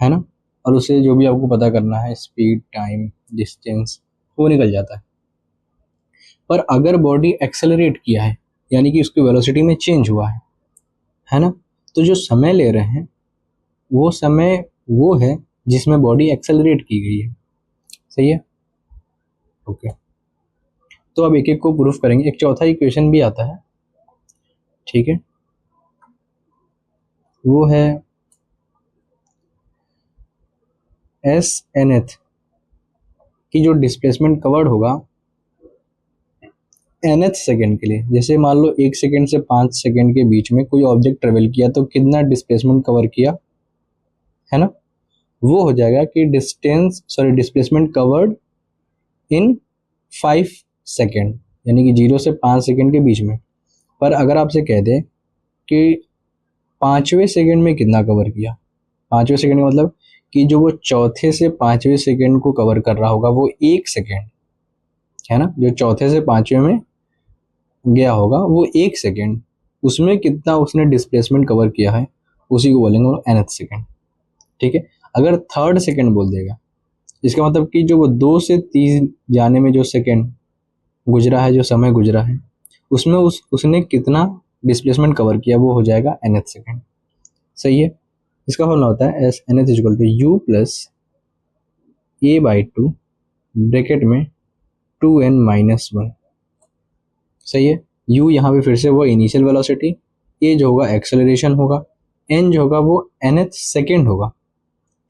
है ना। और उससे जो भी आपको पता करना है स्पीड टाइम डिस्टेंस वो निकल जाता है। पर अगर बॉडी एक्सेलरेट किया है यानी कि उसकी वेलोसिटी में चेंज हुआ है ना, तो जो समय ले रहे हैं वो समय वो है जिसमें बॉडी एक्सेलरेट की गई है, सही है। ओके, तो अब एक एक को प्रूफ करेंगे। एक चौथा इक्वेशन भी आता है, ठीक है, वो है एस एन एथ की जो डिस्प्लेसमेंट कवर्ड होगा nth सेकेंड के लिए। जैसे मान लो 1 सेकेंड से 5 सेकेंड के बीच में कोई ऑब्जेक्ट ट्रेवल किया तो कितना डिस्प्लेसमेंट कवर किया, है ना। वो हो जाएगा कि डिस्प्लेसमेंट कवर्ड इन 5 सेकेंड, यानी कि 0 से 5 सेकेंड के बीच में। पर अगर आपसे कह दे कि 5वें सेकेंड में कितना कवर किया, 5वें सेकेंड का मतलब कि जो वो चौथे से 5वें सेकेंड को कवर कर रहा होगा वो 1 सेकेंड, है ना। जो चौथे से 5वें में गया होगा वो 1 सेकेंड, उसमें कितना उसने डिस्प्लेसमेंट कवर किया है उसी को बोलेंगे nth सेकेंड, ठीक है। अगर थर्ड सेकेंड बोल देगा इसका मतलब कि जो वो 2 से 3 जाने में जो सेकेंड गुजरा है, जो समय गुजरा है, उसमें उसने कितना डिस्प्लेसमेंट कवर किया वो हो जाएगा nth सेकेंड, सही है। इसका फॉर्मूला होता है S nth equal to you plus A by two bracket में 2n-1, सही है। u यहाँ पे फिर से वो इनिशियल वेलोसिटी, a जो होगा एक्सेलरेशन होगा, n जो होगा वो nth सेकेंड होगा।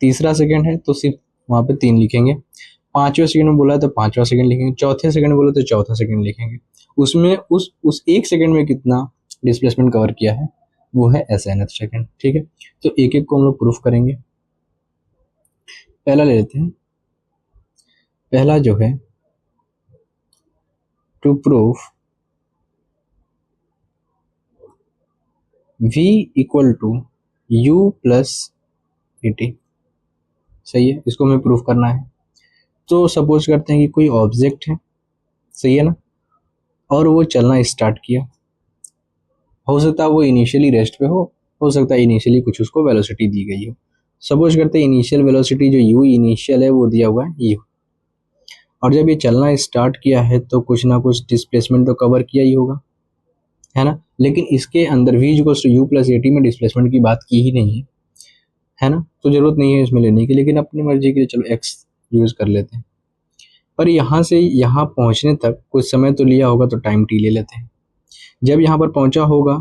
तीसरा सेकेंड है तो सिर्फ वहाँ पे 3 लिखेंगे, 5वें सेकेंड में बोला है तो 5वां सेकेंड लिखेंगे, चौथे सेकेंड में बोला तो चौथा सेकेंड लिखेंगे। उसमें उस 1 सेकेंड में कितना डिस्प्लेसमेंट कवर किया है वो है एस nth सेकेंड, ठीक है। तो एक एक को हम लोग प्रूफ करेंगे। पहला ले लेते हैं। पहला जो है to proof v equal to you plus a, सही है। इसको हमें प्रूफ करना है। तो सपोज करते हैं कि कोई ऑब्जेक्ट है, सही है ना, और वो चलना स्टार्ट किया। हो सकता है वो इनिशियली रेस्ट पे हो सकता है इनिशियली कुछ उसको वेलोसिटी दी गई हो। सपोज करते हैं इनिशियल वेलोसिटी जो यू इनिशियल है वो दिया हुआ है यू, और जब ये चलना स्टार्ट किया है तो कुछ ना कुछ डिस्प्लेसमेंट तो कवर किया ही होगा, है ना। लेकिन इसके अंदर v equals to you plus A T में डिस्प्लेसमेंट की बात की ही नहीं है ना, तो जरूरत नहीं है इसमें लेने की। लेकिन अपनी मर्जी के लिए चलो x यूज कर लेते हैं। पर यहाँ से यहाँ पहुँचने तक कुछ समय तो लिया होगा तो टाइम t ले लेते हैं। जब यहाँ पर पहुँचा होगा,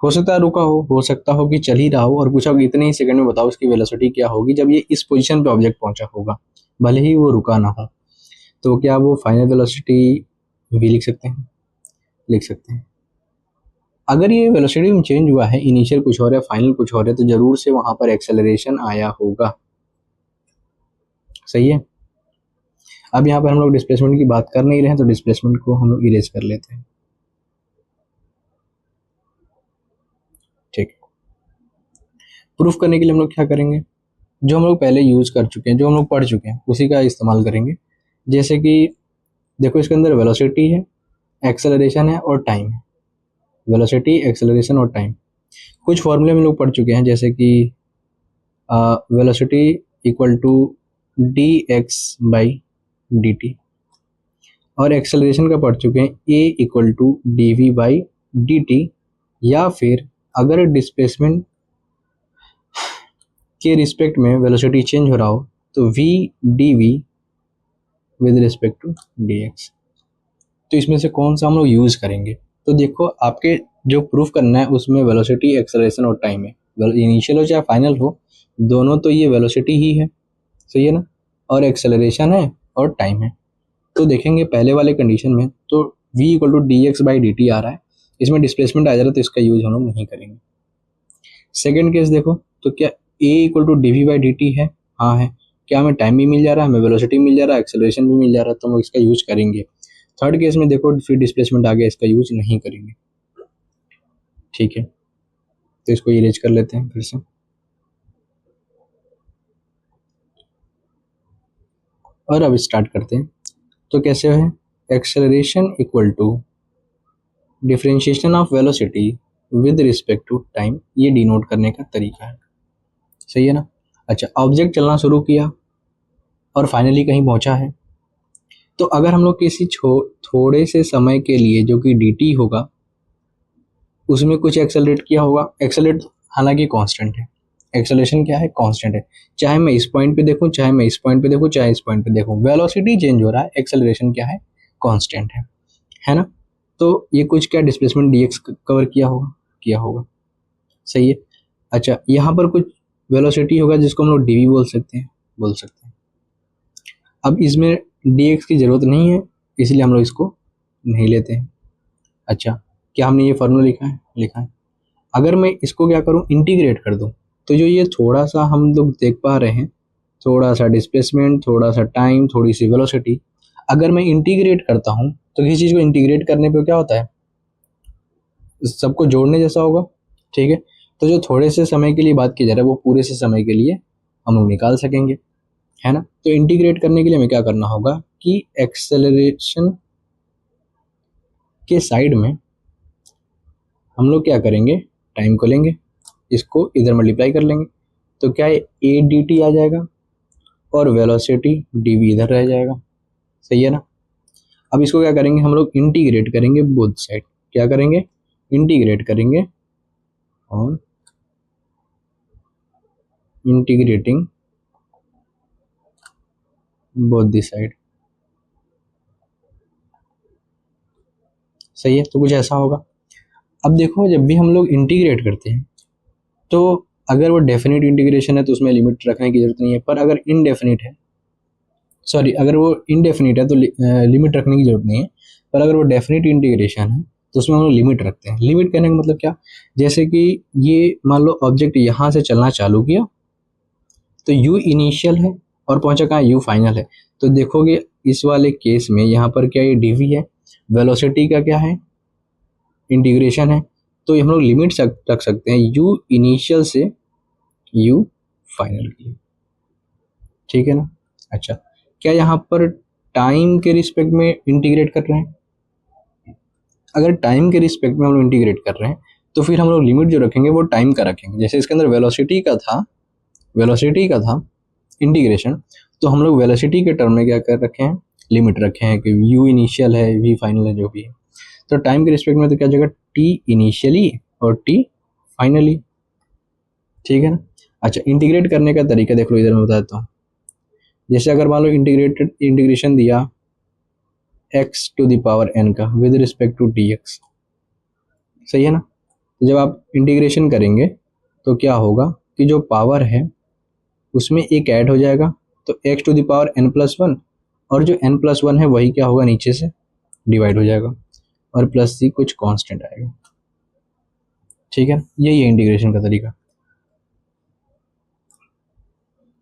हो सकता है रुका हो सकता हो कि चल ही रहा हो, और पूछा होगा इतने ही सेकंड में बताओ इसकी वेलोसिटी क्या होगी जब ये इस पोजीशन पे ऑब्जेक्ट पहुंचा होगा, भले ही वो रुका ना हो। तो क्या वो फाइनल वेलोसिटी भी लिख सकते हैं? लिख सकते हैं। अगर ये वेलोसिटी में चेंज हुआ है, इनिशियल कुछ और है फाइनल कुछ और है, तो जरूर से वहां पर एक्सेलरेशन आया होगा, सही है। अब यहाँ पर हम लोग डिस्प्लेसमेंट की बात कर नहीं रहे हैं तो डिस्प्लेसमेंट को हम लोग इरेज कर लेते हैं, ठीक है। प्रूफ करने के लिए हम लोग क्या करेंगे, जो हम लोग पहले यूज़ कर चुके हैं, जो हम लोग पढ़ चुके हैं, उसी का इस्तेमाल करेंगे। जैसे कि देखो इसके अंदर वेलोसिटी है, एक्सेलरेशन है और टाइम है। वेलोसिटी, एक्सेलरेशन और टाइम, कुछ फॉर्मूले हम लोग पढ़ चुके हैं, जैसे कि velocity equal to D x by D t, और एक्सेलरेशन का पढ़ चुके हैं a equal to D we by D t, या फिर अगर डिस्प्लेसमेंट के रिस्पेक्ट में वेलोसिटी चेंज हो रहा हो तो V D V with respect to D X. तो इसमें से कौन सा हम लोग यूज़ करेंगे? तो देखो आपके जो प्रूफ करना है उसमें वेलोसिटी, एक्सेलरेशन और टाइम है। इनिशियल हो चाहे फाइनल हो, दोनों तो ये वेलोसिटी ही है, सही है ना, और एक्सेलरेशन है और टाइम है। तो देखेंगे पहले वाले कंडीशन में तो v equal to D x by D t आ रहा है, इसमें डिस्प्लेसमेंट आ जा रहा है तो इसका यूज हम लोग नहीं करेंगे। सेकेंड केस देखो, तो क्या a equal to D we by D T है? हाँ है। क्या हमें टाइम भी मिल जा रहा है, हमें वेलोसिटी मिल जा रहा है, एक्सेलरेशन भी मिल जा रहा है, तो हम इसका यूज करेंगे। थर्ड केस में देखो फिर डिस्प्लेसमेंट आ गया, इसका यूज नहीं करेंगे। ठीक है, तो इसको इरेज कर लेते हैं फिर से। और अब स्टार्ट करते हैं। तो कैसे है? Acceleration equal to differentiation of velocity with respect to time, ये डिनोट करने का तरीका है, सही है ना। अच्छा, ऑब्जेक्ट चलना शुरू किया और फाइनली कहीं पहुंचा है, तो अगर हम लोग किसी थोड़े से समय के लिए जो कि dt होगा उसमें कुछ एक्सेलरेट किया होगा, एक्सेलरेट हालांकि कांस्टेंट है, एक्सेलरेशन क्या है? कांस्टेंट है। चाहे मैं इस पॉइंट पे देखूं, चाहे मैं इस पॉइंट पे देखूं, चाहे इस पॉइंट पे देखूं, वेलोसिटी चेंज हो रहा है, एक्सेलरेशन क्या है? कांस्टेंट है ना। तो ये कुछ क्या डिस्प्लेसमेंट dx कवर किया होगा, सही है। अच्छा, यहाँ पर कुछ वेलोसिटी होगा जिसको हम लोग dv बोल सकते हैं। अब इसमें dx की ज़रूरत नहीं है इसलिए हम लोग इसको नहीं लेते हैं। अच्छा, क्या हमने ये फार्मूला लिखा है। अगर मैं इसको क्या करूँ, इंटीग्रेट कर दूँ, तो जो ये थोड़ा सा हम लोग देख पा रहे हैं, थोड़ा सा डिस्प्लेसमेंट, थोड़ा सा टाइम, थोड़ी सी वेलोसिटी, अगर मैं इंटीग्रेट करता हूँ तो किसी चीज़ को इंटीग्रेट करने पे क्या होता है? सबको जोड़ने जैसा होगा, ठीक है। तो जो थोड़े से समय के लिए बात की जा रहा है वो पूरे से समय के लिए हम लोग निकाल सकेंगे, है ना। तो इंटीग्रेट करने के लिए हमें क्या करना होगा कि एक्सेलरेशन के साइड में हम लोग क्या करेंगे, टाइम को लेंगे, इसको इधर मल्टीप्लाई कर लेंगे, तो क्या है ए डी टी आ जाएगा और वेलोसिटी डी वी इधर रह जाएगा, सही है ना। अब इसको क्या करेंगे, हम लोग इंटीग्रेट करेंगे बोथ साइड। क्या करेंगे? इंटीग्रेट करेंगे और इंटीग्रेटिंग बोथ दी साइड, सही है। तो कुछ ऐसा होगा। अब देखो जब भी हम लोग इंटीग्रेट करते हैं तो अगर वो डेफिनेट इंटीग्रेशन है तो उसमें लिमिट रखने की जरूरत नहीं है, पर अगर इनडेफिनिट है, सॉरी, अगर वो इनडेफिनिट है तो लिमिट रखने की जरूरत नहीं है, पर अगर वो डेफिनेट इंटीग्रेशन है तो उसमें हम लोग लिमिट रखते हैं। लिमिट कहने का मतलब क्या? जैसे कि ये मान लो ऑब्जेक्ट यहाँ से चलना चालू किया तो u इनिशियल है और पहुंचा कहाँ, u फाइनल है। तो देखोगे इस वाले केस में यहाँ पर क्या ये dv है, वेलोसिटी का क्या है, इंटीग्रेशन है, तो हम लोग लिमिट रख सकते हैं u इनिशियल से u फाइनल की, ठीक है ना। अच्छा, क्या यहाँ पर टाइम के रिस्पेक्ट में इंटीग्रेट कर रहे हैं? अगर टाइम के रिस्पेक्ट में हम लोग इंटीग्रेट कर रहे हैं तो फिर हम लोग लिमिट जो रखेंगे वो टाइम का रखेंगे। जैसे इसके अंदर वेलोसिटी का था इंटीग्रेशन, तो हम लोग वेलोसिटी के टर्म में क्या कर रखे हैं, लिमिट रखे हैं कि u इनिशियल है, v फाइनल है, जो भी है। तो टाइम के रिस्पेक्ट में तो क्या जगह t इनिशियली और t फाइनली, ठीक है ना। अच्छा, इंटीग्रेट करने का तरीका देख लो, इधर मैं बता देता हूँ। जैसे अगर मान लो इंटीग्रेशन दिया x to the power n का विद रिस्पेक्ट टू dx, सही है ना। तो जब आप इंटीग्रेशन करेंगे तो क्या होगा कि जो पावर है उसमें एक ऐड हो जाएगा, तो x to the power n+1, और जो n+1 है वही क्या होगा, नीचे से डिवाइड हो जाएगा और प्लस सी कुछ कांस्टेंट आएगा, ठीक है। यही है इंटीग्रेशन का तरीका।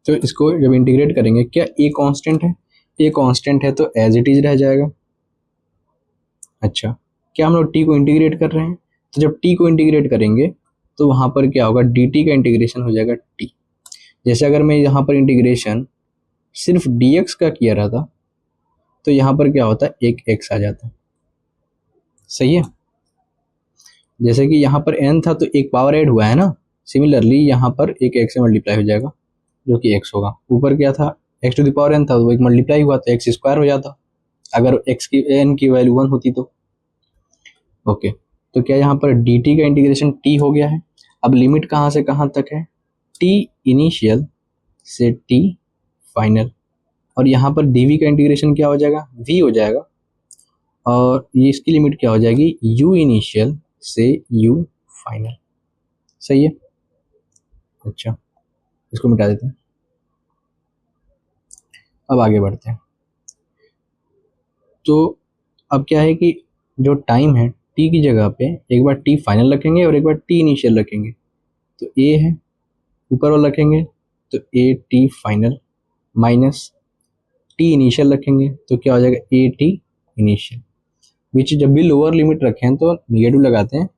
तो इसको जब इंटीग्रेट करेंगे, क्या a कांस्टेंट है? a कांस्टेंट है तो एज इट इज रह जाएगा। अच्छा, क्या हम लोग t को इंटीग्रेट कर रहे हैं? तो जब t को इंटीग्रेट करेंगे तो वहाँ पर क्या होगा, dt का इंटीग्रेशन हो जाएगा t। जैसे अगर मैं यहाँ पर इंटीग्रेशन सिर्फ dx का किया रहा था तो यहाँ पर क्या होता है, एक x आ जाता है। सही है। जैसे कि यहाँ पर n था तो एक पावर ऐड हुआ है ना, सिमिलरली यहाँ पर एक x से मल्टीप्लाई हो जाएगा जो कि x होगा। ऊपर क्या था, x to the power n था, तो एक मल्टीप्लाई हुआ तो x स्क्वायर हो जाता अगर x की n की वैल्यू 1 होती तो। ओके, तो क्या यहाँ पर dt का इंटीग्रेशन t हो गया है। अब लिमिट कहाँ से कहाँ तक है, t इनिशियल से t फाइनल, और यहाँ पर dv का इंटीग्रेशन क्या हो जाएगा, v हो जाएगा, और ये इसकी लिमिट क्या हो जाएगी, u इनिशियल से u फाइनल। सही है। अच्छा, इसको मिटा देते हैं। अब आगे बढ़ते हैं। तो अब क्या है कि जो टाइम है t की जगह पे एक बार t फाइनल रखेंगे और एक बार t इनिशियल रखेंगे, तो a है ऊपर वाला रखेंगे तो a t final minus t initial रखेंगे तो क्या हो जाएगा, a t इनिशियल, विच जब भी लोअर लिमिट रखें तो निगेटिव लगाते हैं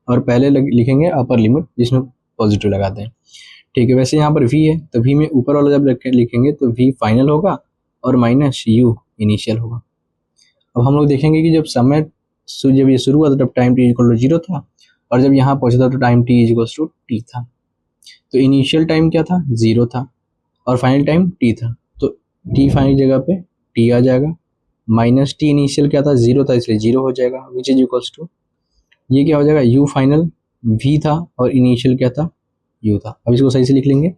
और पहले लिखेंगे अपर लिमिट जिसमें पॉजिटिव लगाते हैं। ठीक है। वैसे यहाँ पर v है तो v में ऊपर वाला जब लिखेंगे तो v फाइनल होगा और माइनस u इनिशियल होगा। अब हम लोग देखेंगे कि जब समय जब ये शुरू हुआ था तब टाइम t इक्वल टू 0 था, और जब यहाँ पहुँचा था तो time t equal to t था। तो इनिशियल टाइम क्या था, 0 था, और फाइनल टाइम t था, तो t फाइनल जगह पे t आ जाएगा, माइनस t इनिशियल क्या था, 0 था, इसलिए 0 हो जाएगा, विच इज इक्वल्स टू ये क्या हो जाएगा, u फाइनल v था और इनिशियल क्या था, u था। अब इसको सही से लिख लेंगे।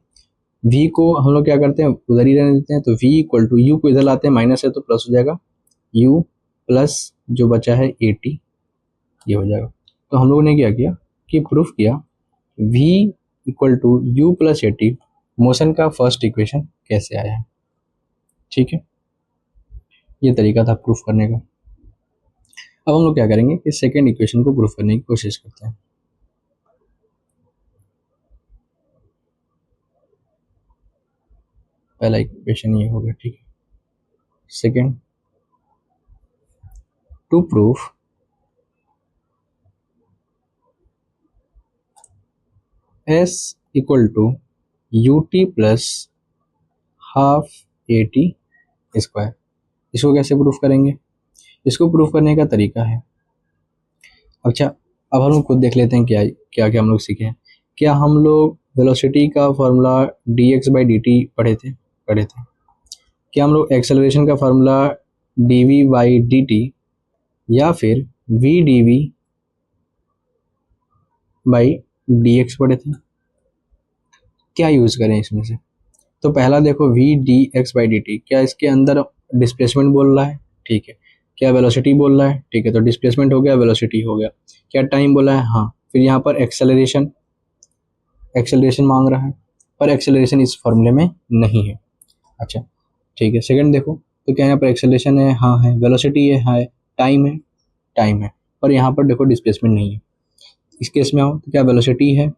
v को हम लोग क्या करते हैं, उधर ही रहने देते हैं, तो v इक्वल टू u को इधर लाते हैं, माइनस है तो प्लस हो जाएगा, u प्लस जो बचा है 80 ये हो जाएगा। तो हम लोगों ने क्या किया कि प्रूफ किया v equal to u plus 80 motion का फर्स्ट इक्वेशन कैसे आया है। ठीक है, ये तरीका था प्रूफ करने का। अब हम लोग क्या करेंगे कि सेकेंड इक्वेशन को प्रूफ करने की कोशिश करते हैं। पहला इक्वेशन ये हो गया। ठीक है, second, to proof s equal to ut plus half AT square. इसको कैसे प्रूफ करेंगे, इसको प्रूफ करने का तरीका है। अच्छा, अब हम लोग खुद देख लेते हैं क्या क्या क्या हम लोग सीखे हैं। क्या हम लोग वेलोसिटी का फार्मूला dx/dt पढ़े थे। क्या हम लोग एक्सेलरेशन का फार्मूला dv/dt या फिर v dv/dx पढ़े थे। क्या यूज़ करें इसमें से, तो पहला देखो v dx/dt, क्या इसके अंदर डिस्प्लेसमेंट बोल रहा है, ठीक है। क्या वेलोसिटी बोल रहा है, ठीक है, तो डिस्प्लेसमेंट हो गया, वेलोसिटी हो गया। क्या टाइम बोला है, हाँ। फिर यहाँ पर एक्सेलरेशन मांग रहा है, पर एक्सेलरेशन इस फॉर्मूले में नहीं है। अच्छा, ठीक है। सेकंड देखो, तो क्या यहाँ पर एक्सेलरेशन है, हाँ है। वेलोसिटी है, टाइम है, पर यहाँ पर देखो डिस्प्लेसमेंट नहीं है। इस केस में आओ तो क्या वेलोसिटी है,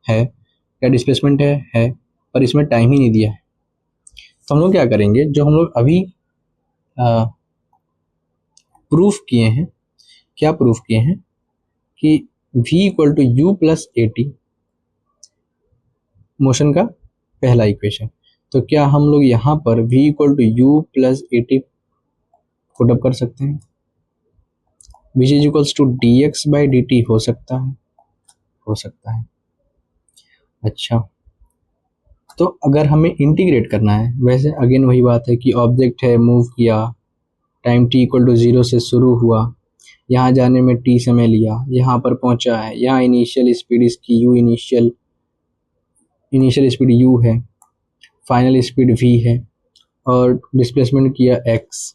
क्या डिस्प्लेसमेंट है, पर इसमें टाइम ही नहीं दिया है। तो हम लोग क्या करेंगे, जो हम लोग अभी प्रूफ किए हैं, क्या प्रूफ किए हैं कि v equal to you plus AT motion का पहला इक्वेशन, तो क्या हम लोग यहाँ पर v equal to you plus AT put up कर सकते हैं, विच इज इक्वल्स टू dx/dt हो सकता है। अच्छा, तो अगर हमें इंटीग्रेट करना है, वैसे अगेन वही बात है कि ऑब्जेक्ट है, मूव किया, टाइम t इक्वल टू 0 से शुरू हुआ, यहाँ जाने में t समय लिया, यहाँ पर पहुँचा है, यहाँ इनिशियल स्पीड इसकी u इनिशियल स्पीड u है, फाइनल स्पीड v है, और डिस्प्लेसमेंट किया x,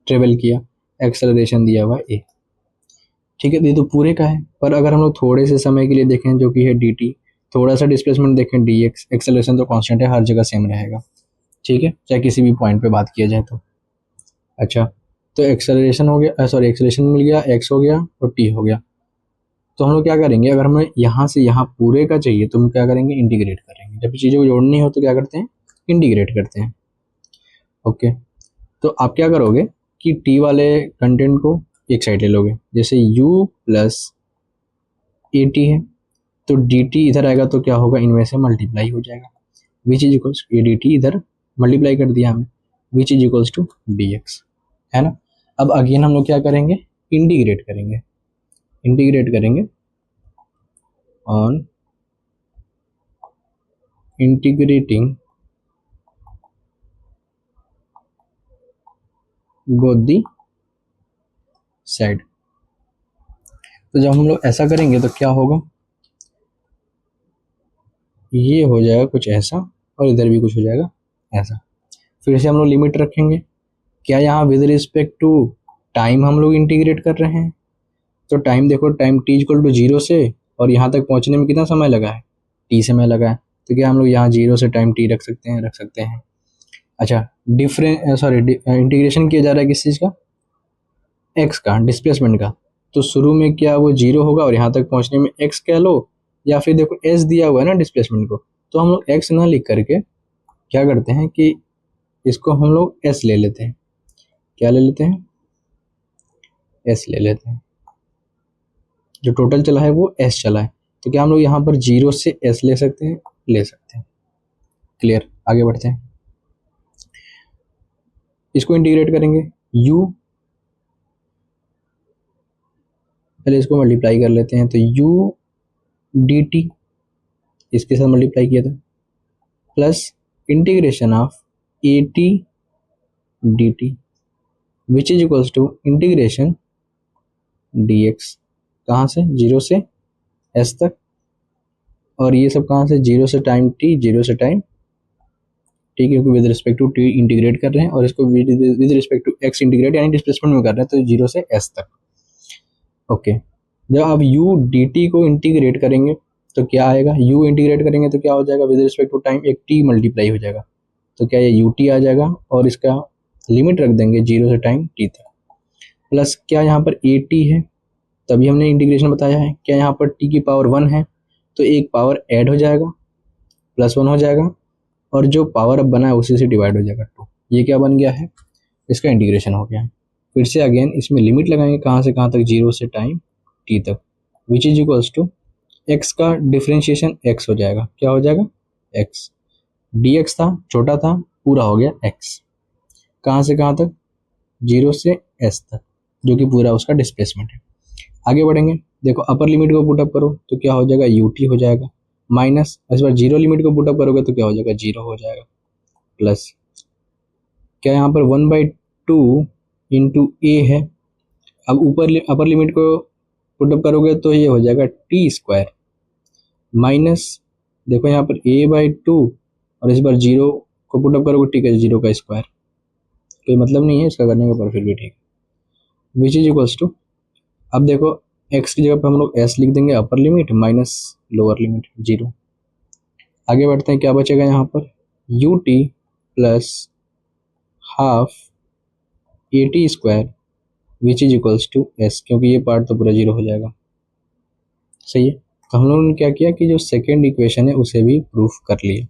ट्रेवल किया, एक्सेलरेशन दिया हुआ a। ठीक है, ये तो पूरे का है, पर अगर हम लोग थोड़े से समय के लिए देखें जो कि है dt, थोड़ा सा डिस्प्लेसमेंट देखें dx, एक्सेलरेशन तो कांस्टेंट है, हर जगह सेम रहेगा। ठीक है, चाहे किसी भी पॉइंट पे बात किया जाए तो। अच्छा, तो एक्सेलरेशन हो गया, सॉरी एक्सेलरेशन मिल गया, x हो गया और t हो गया। तो हम लोग क्या करेंगे, अगर हमें यहाँ से यहाँ पूरे का चाहिए तो हम क्या करेंगे, इंटीग्रेट करेंगे। जब चीज़ों को जोड़नी हो तो क्या करते हैं, इंटीग्रेट करते हैं। ओके, तो आप क्या करोगे कि t वाले कंटेंट को एक साइड ले लोगे, जैसे u प्लस AT है तो dt इधर आएगा तो क्या होगा, इनमें से मल्टीप्लाई हो जाएगा, which is equals A D T, इधर मल्टीप्लाई कर दिया हमने, which is equals to D X, है ना। अब अगेन हम लोग क्या करेंगे, इंटीग्रेट करेंगे, इंटीग्रेट करेंगे on integrating both the side. तो जब हम लोग ऐसा करेंगे तो क्या होगा, ये हो जाएगा कुछ ऐसा और इधर भी कुछ हो जाएगा ऐसा। फिर से हम लोग लिमिट रखेंगे, क्या यहाँ विद रिस्पेक्ट टू टाइम हम लोग इंटीग्रेट कर रहे हैं, तो टाइम देखो, time T equal to zero से और यहाँ तक पहुँचने में कितना समय लगा है, टी समय लगा है, तो क्या हम लोग यहाँ जीरो से टाइम टी रख सकते हैं, रख सकते हैं। अच्छा, इंटीग्रेशन किया जा रहा है किस चीज़ का, एक्स का, डिस्प्लेसमेंट का। तो शुरू में क्या वो जीरो होगा और यहाँ तक पहुँचने में एक्स कह लो, या फिर देखो एस दिया हुआ है ना डिस्प्लेसमेंट को, तो हम लोग एक्स ना लिख करके क्या करते हैं कि इसको हम लोग एस ले लेते हैं, क्या ले लेते हैं, एस ले लेते हैं। जो टोटल चला है वो एस चला है, तो क्या हम लोग यहाँ पर जीरो से एस ले सकते हैं, ले सकते हैं। क्लियर, आगे बढ़ते हैं, इसको इंटीग्रेट करेंगे, u, पहले इसको मल्टीप्लाई कर लेते हैं, तो u डी टी इसके साथ मल्टीप्लाई किया था, plus integration of A T D T which is equals to integration D X, कहाँ से, जीरो से एस तक, और ये सब कहाँ से, जीरो से टाइम टी, जीरो से टाइम टी, क्योंकि with respect to T integrate कर रहे हैं, और इसको with respect to X integrate यानी डिस्प्लेसमेंट में कर रहे हैं, तो जीरो से एस तक। ओके, जब आप u dt को इंटीग्रेट करेंगे तो क्या आएगा, u इंटीग्रेट करेंगे तो क्या हो जाएगा, विद रिस्पेक्ट टू टाइम एक t मल्टीप्लाई हो जाएगा, तो क्या ये ut आ जाएगा, और इसका लिमिट रख देंगे जीरो से टाइम t तक, प्लस क्या यहाँ पर at है, तभी हमने इंटीग्रेशन बताया है, क्या यहाँ पर t की पावर 1 है, तो एक पावर ऐड हो जाएगा, प्लस 1 हो जाएगा, और जो पावर अब बना है उसी से डिवाइड हो जाएगा 2, ये क्या बन गया है, इसका इंटीग्रेशन हो गया है। फिर से अगेन इसमें लिमिट लगाएंगे, कहाँ से कहाँ तक, जीरो से टाइम टी तक, which is equals to X का डिफ्रेंशिएशन एक्स हो जाएगा, क्या हो जाएगा, एक्स, डी एक्स था छोटा था, पूरा हो गया एक्स, कहाँ से कहाँ तक, जीरो से एस तक, जो कि पूरा उसका डिस्प्लेसमेंट है। आगे बढ़ेंगे, देखो अपर लिमिट को पुटअप करो तो क्या हो जाएगा, यू टी हो जाएगा, माइनस इस बार जीरो लिमिट को पुटअप करोगे तो क्या हो जाएगा, जीरो हो जाएगा, प्लस क्या यहाँ पर 1/2 इंटू ए है, अब ऊपर अपर लिमिट को पुटअप करोगे तो ये हो जाएगा टी स्क्वायर, माइनस देखो यहाँ पर a/2 और इस बार जीरो को पुटअप करोगे, ठीक है, जीरो का स्क्वायर, कोई मतलब नहीं है इसका करने के, पर फिर भी ठीक, विच इज इक्वल्स टू, अब देखो x की जगह पर हम लोग s लिख देंगे, upper limit minus lower limit zero. आगे बढ़ते हैं, क्या बचेगा यहाँ पर, U T plus half A T square which is equals to S, क्योंकि ये पार्ट तो पूरा जीरो हो जाएगा, सही है। तो हम लोगों ने क्या किया कि जो सेकेंड इक्वेशन है उसे भी प्रूफ कर लिया,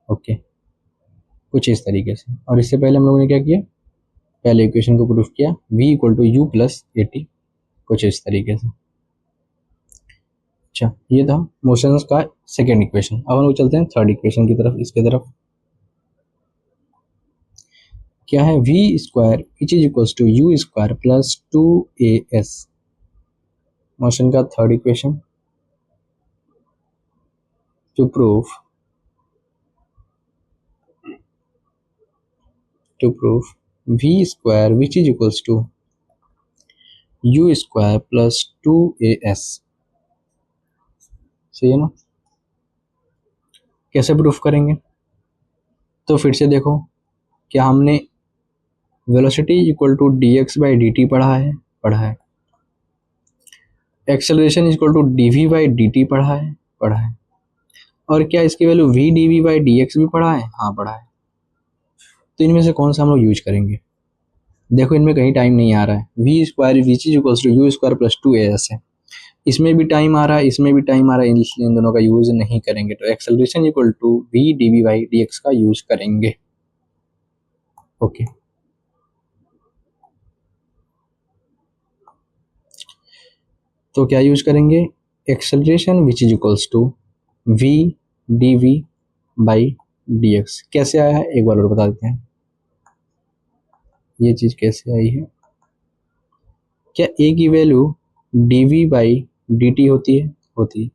ओके, कुछ इस तरीके से। और इससे पहले हम लोगों ने क्या किया, पहले इक्वेशन को प्रूफ किया, v equal to you plus A T, कुछ इस तरीके से। अच्छा, ये था मोशंस का सेकेंड इक्वेशन। अब हम लोग चलते हैं थर्ड इक्वेशन की तरफ, इसके तरफ क्या है, v square which is equals to you square plus 2as, motion का third equation, to proof v square which is equals to you square plus 2as, सही है ना। कैसे प्रूफ करेंगे, तो फिर से देखो, क्या हमने velocity equal to D x by D T पढ़ा है, acceleration equal to D we by D T पढ़ा है, और क्या इसकी value V D we by D X भी पढ़ा है, हाँ पढ़ा है। तो इनमें से कौन सा हम लोग यूज करेंगे, देखो इनमें कहीं टाइम नहीं आ रहा है, V square which is equals to you square plus 2as है, इसमें भी टाइम आ रहा है, इसमें भी टाइम आ रहा है, इसलिए इन दोनों का यूज नहीं करेंगे, तो acceleration equal to we D we by D X का यूज करेंगे, ओके। तो क्या यूज करेंगे, acceleration which is equals to we D we by D X. कैसे आया है एक बार और बता देते हैं, ये चीज़ कैसे आई है। क्या ए की value D we by D T होती है? होती है।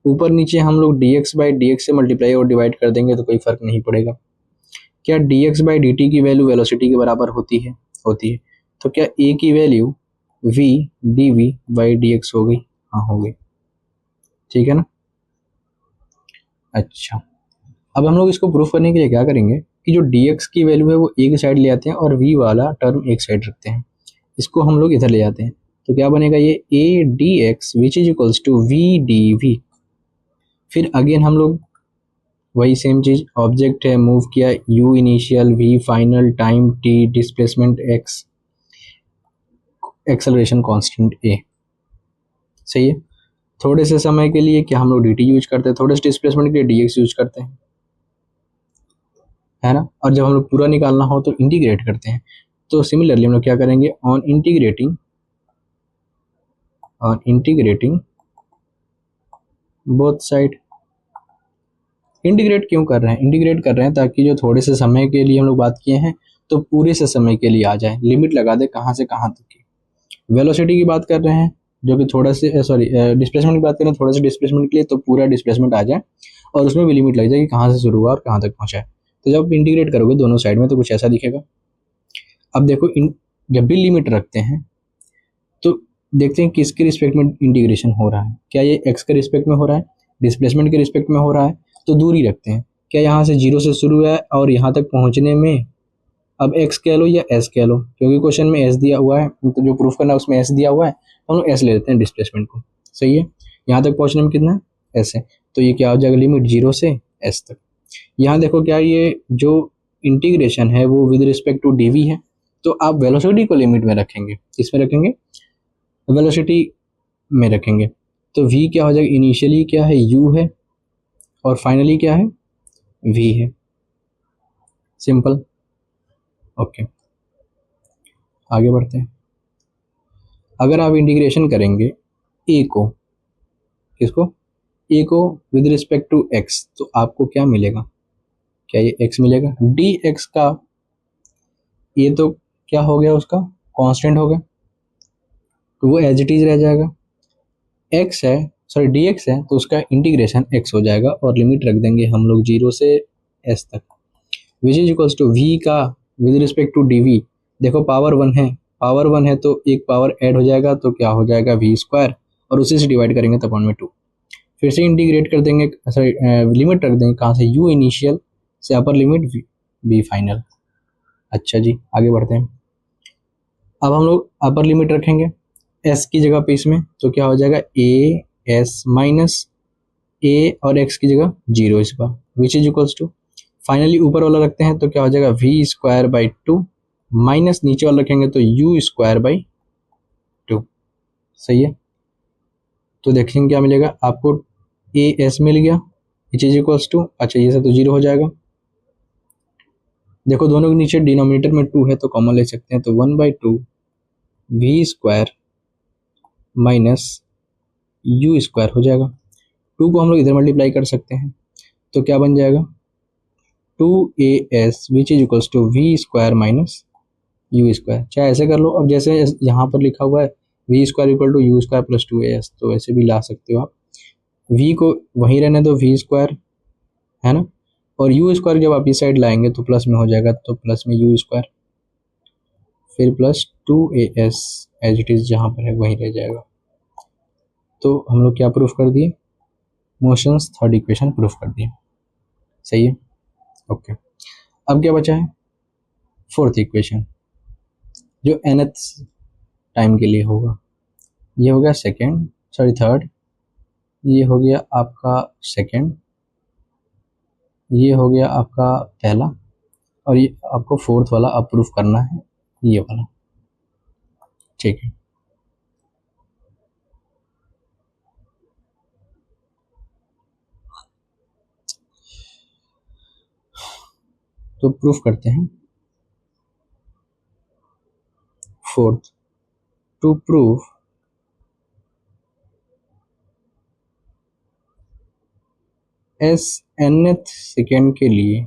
ऊपर नीचे हम लोग D x by D X से मल्टीप्लाई और डिवाइड कर देंगे तो कोई फर्क नहीं पड़ेगा। क्या D x by D T की वैल्यू वेलोसिटी के बराबर होती है? होती है। तो क्या ए की value V D we by D X हो गई? हाँ हो गई, ठीक है ना। अच्छा, अब हम लोग इसको प्रूफ करने के लिए क्या करेंगे कि जो डी एक्स की वैल्यू है वो एक साइड ले आते हैं और वी वाला टर्म एक साइड रखते हैं, इसको हम लोग इधर ले जाते हैं। तो क्या बनेगा, ये a d x which is equals to we D v. फिर अगेन हम लोग वही सेम चीज, ऑब्जेक्ट है, मूव किया, u initial, v final, time t, displacement x, acceleration constant a. सही है। थोड़े से समय के लिए क्या हम लोग डी टी यूज करते हैं, थोड़े से डिस्प्लेसमेंट के लिए डी एक्स यूज करते हैं, है ना। और जब हम लोग पूरा निकालना हो तो इंटीग्रेट करते हैं। तो सिमिलरली हम लोग क्या करेंगे, on integrating both side. Integrate क्यों कर रहे हैं, इंटीग्रेट कर रहे हैं ताकि जो थोड़े से समय के लिए हम लोग बात किए हैं तो पूरे से समय के लिए आ जाए, लिमिट लगा दे कहाँ से कहाँ तक की। वेलोसिटी की बात कर रहे हैं जो कि थोड़ा से सॉरी डिस्प्लेसमेंट की बात करें थोड़े से डिस्प्लेसमेंट के लिए, तो पूरा डिस्प्लेसमेट आ जाए और उसमें भी लिमिट लग जाए कि कहाँ से शुरू हुआ और कहाँ तक पहुँचा है। तो जब इंटीग्रेट करोगे दोनों साइड में तो कुछ ऐसा दिखेगा। अब देखो जब भी लिमिट रखते हैं तो देखते हैं किसके रिस्पेक्ट में इंटीग्रेशन हो रहा है। क्या ये एक्स के रिस्पेक्ट में हो रहा है, डिस्प्लेसमेंट के रिस्पेक्ट में हो रहा है, तो दूरी रखते हैं। क्या यहाँ से जीरो से शुरू है और यहाँ तक पहुँचने में अब एक्स कह लो या एस कह लो, क्योंकि क्वेश्चन में एस दिया हुआ है तो जो प्रूफ करना है उसमें एस दिया हुआ है तो हम लोग एस ले लेते हैं डिस्प्लेसमेंट को। सही है। यहाँ तक पहुँचने में कितना है, एस है, तो ये क्या हो जाएगा, लिमिट जीरो से एस तक। यहाँ देखो क्या ये जो इंटीग्रेशन है वो with respect to D V है, तो आप वेलोसिटी को लिमिट में रखेंगे, किसमें रखेंगे, वेलोसिटी में रखेंगे। तो v क्या हो जाएगा, इनिशियली क्या है u है और फाइनली क्या है v है। सिंपल। ओके, आगे बढ़ते हैं। अगर आप इंटीग्रेशन करेंगे a को, किसको, a को विद रिस्पेक्ट टू x, तो आपको क्या मिलेगा, क्या ये x मिलेगा, dx का ये तो क्या हो गया, उसका कांस्टेंट हो गया तो वो एज इट इज रह जाएगा। x है, सॉरी dx है तो उसका इंटीग्रेशन x हो जाएगा और लिमिट रख देंगे हम लोग जीरो से s तक, which is equals to v का विद रिस्पेक्ट टू dv। देखो पावर वन है तो एक पावर ऐड हो जाएगा तो क्या हो जाएगा v स्क्वायर, और उसी से डिवाइड करेंगे तो अपॉन में 2। फिर से इंटीग्रेट कर देंगे, सॉरी लिमिट रख देंगे कहाँ से, u इनिशियल से अपर लिमिट v फाइनल। अच्छा जी, आगे बढ़ते हैं। अब हम लोग अपर लिमिट रखेंगे s की जगह पे इसमें, तो क्या हो जाएगा a s माइनस a और x की जगह जीरो इस बार, which is equals to, finally ऊपर वाला रखते हैं तो क्या हो जाएगा v स्क्वायर बाई 2 माइनस नीचे वाला रखेंगे तो u स्क्वायर बाई 2। सही है। तो देखेंगे क्या मिलेगा आपको, a s मिल गया विच इज इक्वल्स टू, अच्छा ये सब तो जीरो हो जाएगा। देखो दोनों के नीचे डिनोमिनेटर में 2 है तो कॉमन ले सकते हैं, तो 1/2 v square minus u square हो जाएगा। 2 को हम लोग इधर मल्टीप्लाई कर सकते हैं तो क्या बन जाएगा, 2as which is equals to V square minus U square. चाहे ऐसे कर लो, अब जैसे यहाँ पर लिखा हुआ है V square equal to you square plus 2as, तो ऐसे भी ला सकते हो आप। v को वहीं रहने दो वी स्क्वायर, है ना, और यू स्क्वायर जब आप इस साइड लाएंगे तो प्लस में हो जाएगा, तो प्लस में यू स्क्वायर फिर plus 2as as it is जहाँ पर है वहीं रह जाएगा। तो हम लोग क्या प्रूफ कर दिए, मोशंस थर्ड इक्वेशन प्रूफ कर दिए। सही है। ओके, अब क्या बचा है, फोर्थ इक्वेशन जो nth टाइम के लिए होगा। ये हो गया सेकेंड, सॉरी थर्ड, ये हो गया आपका सेकेंड, ये हो गया आपका पहला, और ये आपको फोर्थ वाला अप्रूव करना है, ये वाला। ठीक है, तो प्रूफ करते हैं fourth. To prove S nth second के लिए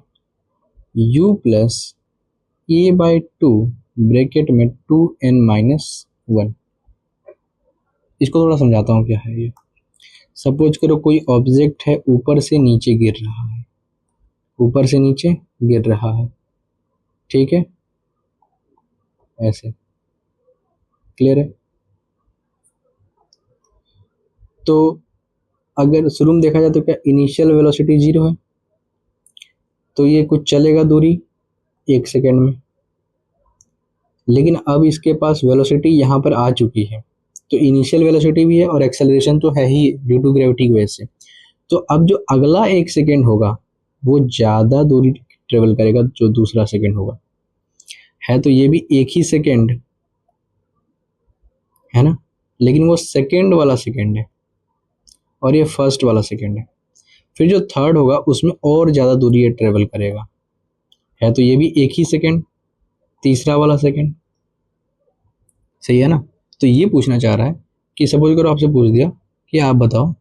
u plus A by two bracket में 2n-1। इसको थोड़ा समझाता हूँ क्या है ये। सपोज करो कोई ऑब्जेक्ट है ऊपर से नीचे गिर रहा है, ऊपर से नीचे गिर रहा है, ठीक है, ऐसे, क्लियर है। तो अगर शुरू में देखा जाए तो क्या इनिशियल वेलोसिटी 0 है, तो ये कुछ चलेगा दूरी 1 सेकेंड में, लेकिन अब इसके पास वेलोसिटी यहाँ पर आ चुकी है, तो इनिशियल वेलोसिटी भी है और एक्सेलरेशन तो है ही ड्यू टू ग्रेविटी की वजह से। तो अब जो अगला 1 सेकेंड होगा वो ज़्यादा दूरी ट्रेवल करेगा जो दूसरा सेकेंड होगा, है तो ये भी 1 ही सेकेंड है ना, लेकिन वो सेकेंड वाला सेकेंड है और ये फर्स्ट वाला सेकेंड है। फिर जो थर्ड होगा उसमें और ज़्यादा दूरी ये ट्रेवल करेगा, है तो ये भी 1 ही सेकेंड, तीसरा वाला सेकेंड, सही है ना। तो ये पूछना चाह रहा है कि सपोज करो आपसे पूछ दिया कि आप बताओ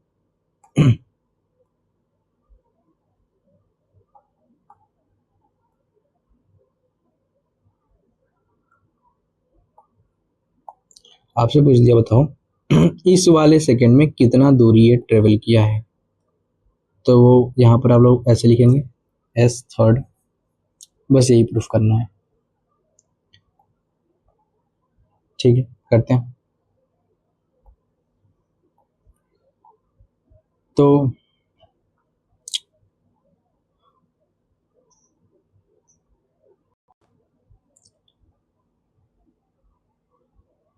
आपसे पूछ दिया बताओ इस वाले सेकंड में कितना दूरी ये ट्रेवल किया है, तो वो यहाँ पर आप लोग ऐसे लिखेंगे एस थर्ड, बस यही प्रूफ करना है, ठीक है, करते हैं। तो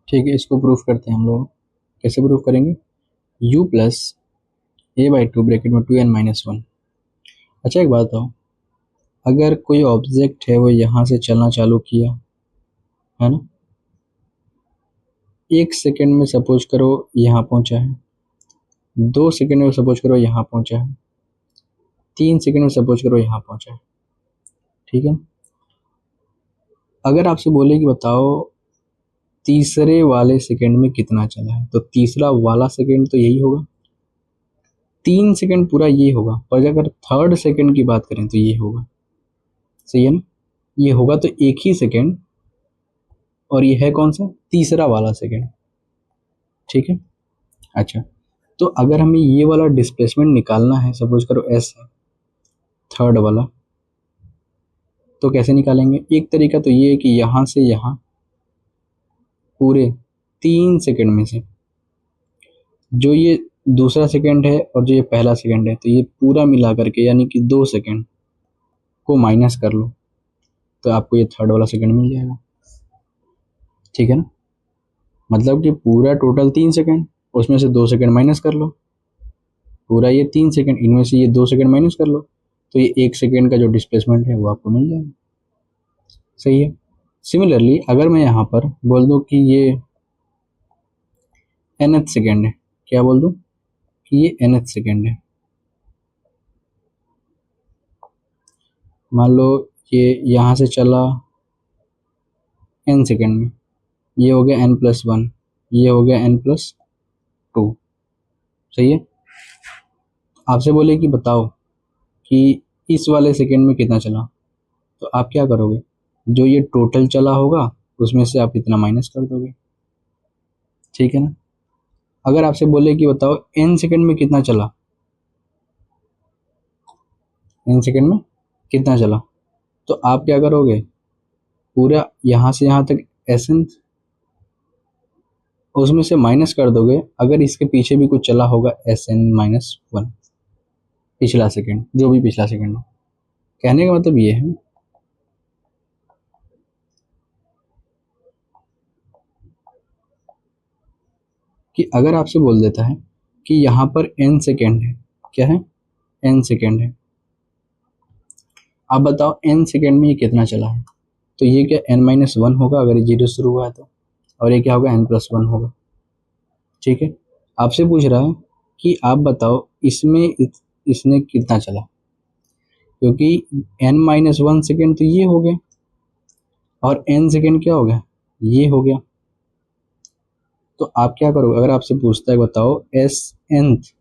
ठीक है, इसको प्रूफ करते हैं हम लोग। कैसे प्रूफ करेंगे, u plus A by two bracket में 2n-1। अच्छा एक बात बताओ, अगर कोई ऑब्जेक्ट है वो यहाँ से चलना चालू किया है ना, 1 सेकेंड में सपोज करो यहाँ पहुँचा है, 2 सेकेंड में सपोज करो यहाँ पहुँचा है, 3 सेकेंड में सपोज करो यहाँ पहुँचा है, ठीक है। अगर आपसे बोले कि बताओ तीसरे वाले सेकेंड में कितना चला है, तो तीसरा वाला सेकेंड तो यही होगा, 3 सेकेंड पूरा ये होगा, पर अगर थर्ड सेकेंड की बात करें तो ये होगा, सही है ना। ये होगा तो 1 ही सेकेंड और ये है कौन सा, तीसरा वाला सेकेंड, ठीक है। अच्छा, तो अगर हमें ये वाला डिस्प्लेसमेंट निकालना है, सपोज करो एस है थर्ड वाला, तो कैसे निकालेंगे। एक तरीका तो ये है कि यहाँ से यहाँ पूरे 3 सेकेंड में से जो ये दूसरा सेकेंड है और जो ये पहला सेकेंड है, तो ये पूरा मिला करके यानी कि 2 सेकेंड को माइनस कर लो, तो आपको ये थर्ड वाला सेकेंड मिल जाएगा, ठीक है ना। मतलब कि पूरा टोटल 3 सेकेंड, उसमें से 2 सेकेंड माइनस कर लो, पूरा ये 3 सेकेंड, इनमें से ये 2 सेकेंड माइनस कर लो, तो ये 1 सेकेंड का जो डिस्प्लेसमेंट है वो आपको मिल जाएगा, सही है। सिमिलरली अगर मैं यहाँ पर बोल दूँ कि ये nth सेकेंड है, क्या बोल दूँ कि ये nth सेकेंड है, मान लो ये यहाँ से चला n सेकेंड में, ये हो गया n+1, ये हो गया n+2, सही है। आपसे बोले कि बताओ कि इस वाले सेकेंड में कितना चला, तो आप क्या करोगे, जो ये टोटल चला होगा उसमें से आप इतना माइनस कर दोगे, ठीक है ना। अगर आपसे बोले कि बताओ n सेकेंड में कितना चला, n सेकेंड में कितना चला, तो आप क्या करोगे, पूरा यहाँ से यहाँ तक एसन उसमें से माइनस कर दोगे, अगर इसके पीछे भी कुछ चला होगा Sn-1, पिछला सेकेंड, जो भी पिछला सेकेंड हो। कहने का मतलब ये है कि अगर आपसे बोल देता है कि यहाँ पर n सेकेंड है, क्या है, n सेकेंड है, आप बताओ n सेकेंड में ये कितना चला है, तो ये क्या n-1 होगा अगर ये 0 शुरू हुआ है तो, और ये क्या होगा n+1 होगा, ठीक है। आपसे पूछ रहा है कि आप बताओ इसमें इसने कितना चला, क्योंकि n-1 सेकेंड तो ये हो गया और n सेकेंड क्या हो गया, ये हो गया। तो आप क्या करोगे, अगर आपसे पूछता है बताओ एस nth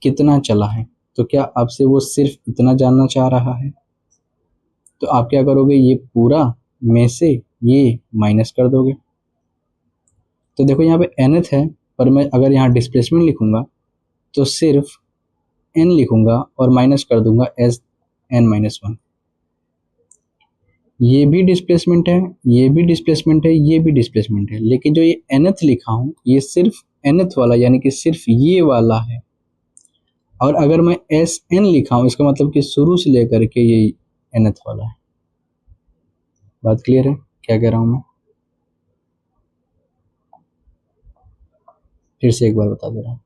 कितना चला है, तो क्या आपसे वो सिर्फ इतना जानना चाह रहा है? तो आप क्या करोगे, ये पूरा में से ये माइनस कर दोगे। तो देखो यहाँ पे nth है, पर मैं अगर यहाँ डिस्प्लेसमेंट लिखूंगा तो सिर्फ n लिखूंगा और माइनस कर दूंगा एज n-1। ये भी डिस्प्लेसमेंट है, ये भी डिस्प्लेसमेंट है, ये भी डिस्प्लेसमेंट है, लेकिन जो ये nth लिखा हूँ ये सिर्फ nth वाला यानी कि सिर्फ ये वाला है। और अगर मैं Sn लिखा हूँ इसका मतलब कि शुरू से लेकर के ये nth वाला है। बात क्लियर है क्या कह रहा हूँ मैं? फिर से एक बार बता दे रहा हूँ।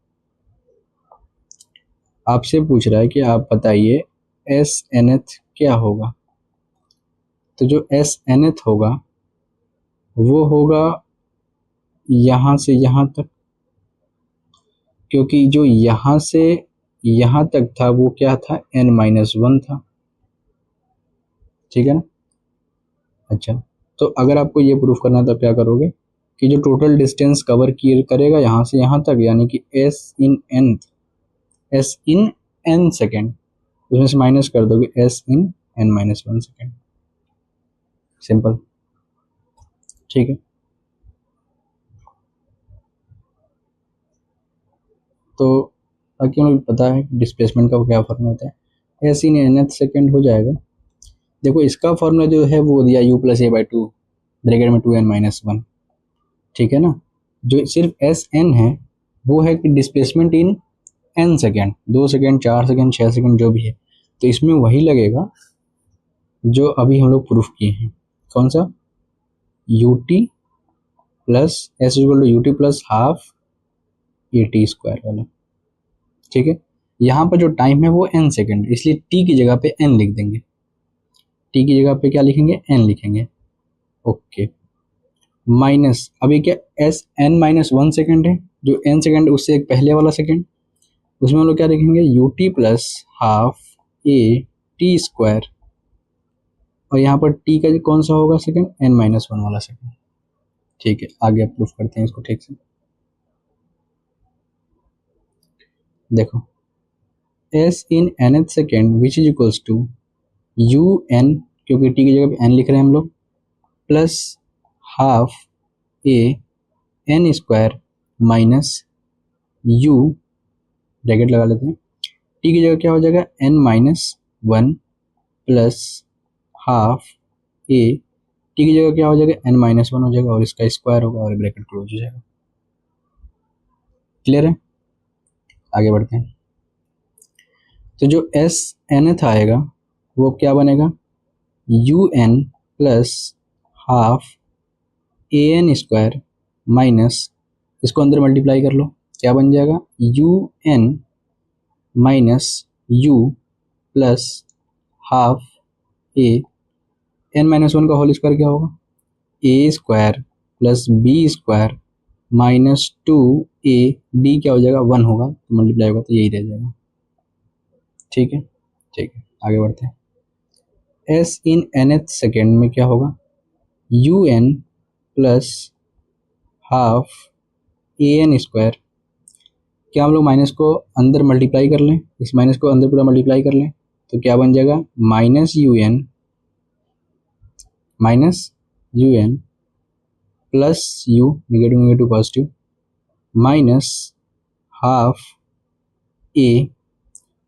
आपसे पूछ रहा है कि आप बताइए Snth क्या होगा। तो जो Snth होगा वो होगा यहाँ से यहाँ तक, क्योंकि जो यहाँ से यहाँ तक था वो क्या था, n-1 था। ठीक है ना? अच्छा, तो अगर आपको ये प्रूफ करना तो क्या करोगे कि जो टोटल डिस्टेंस कवर किए करेगा यहाँ से यहाँ तक यानी कि s इन n सेकेंड, उसमें से माइनस कर दोगे s इन n-1 सेकेंड। सिंपल। ठीक है, तो बाकी हम लोग पता है डिस्प्लेसमेंट का क्या फॉर्मूला होता है, s इन nth सेकेंड हो जाएगा। देखो इसका फॉर्मूला जो है वो दिया u plus a by two bracket में 2n-1। ठीक है ना? जो सिर्फ एस एन है वो है कि displacement in n second, 2 second, 4 second, 6 second जो भी है, तो इसमें वही लगेगा जो अभी हम लोग प्रूफ किए हैं। कौन सा? U T plus S equal to U T plus half A T square वाला। ठीक है, यहाँ पर जो टाइम है वो n सेकेंड, इसलिए t की जगह पे n लिख देंगे। t की जगह पे क्या लिखेंगे, n लिखेंगे। ओके, माइनस अभी क्या n-1 सेकेंड है, जो n सेकेंड उससे एक पहले वाला सेकेंड, उसमें हम लोग क्या लिखेंगे, you T plus half A T square, और यहाँ पर t का कौन सा होगा सेकेंड, n-1 वाला सेकेंड। ठीक है, आगे प्रूफ करते हैं इसको ठीक से। देखो s in nth second which is equals to u n, क्योंकि t की जगह पे n लिख रहे हैं हम लोग, plus half a n square minus u, bracket लगा लेते हैं, t की जगह क्या हो जाएगा, n-1 plus half A, T की जगह क्या हो जाएगा, n-1 हो जाएगा और इसका स्क्वायर होगा और ब्रैकेट क्लोज हो जाएगा। क्लियर है? आगे बढ़ते हैं। तो जो एस nth आएगा वो क्या बनेगा, u n plus half a n square minus, इसको अंदर मल्टीप्लाई कर लो, क्या बन जाएगा, u n minus u plus half a n-1 का होल स्क्वायर क्या होगा, a square plus b square minus 2a, b क्या हो जाएगा, 1 होगा तो मल्टीप्लाई होगा तो यही रह जाएगा। ठीक है, ठीक है, आगे बढ़ते हैं। s इन nth सेकेंड में क्या होगा, u n plus half a n square, क्या हम लोग माइनस को अंदर मल्टीप्लाई कर लें, इस माइनस को अंदर पूरा मल्टीप्लाई कर लें तो क्या बन जाएगा, minus u n plus u, negative negative positive, minus half a,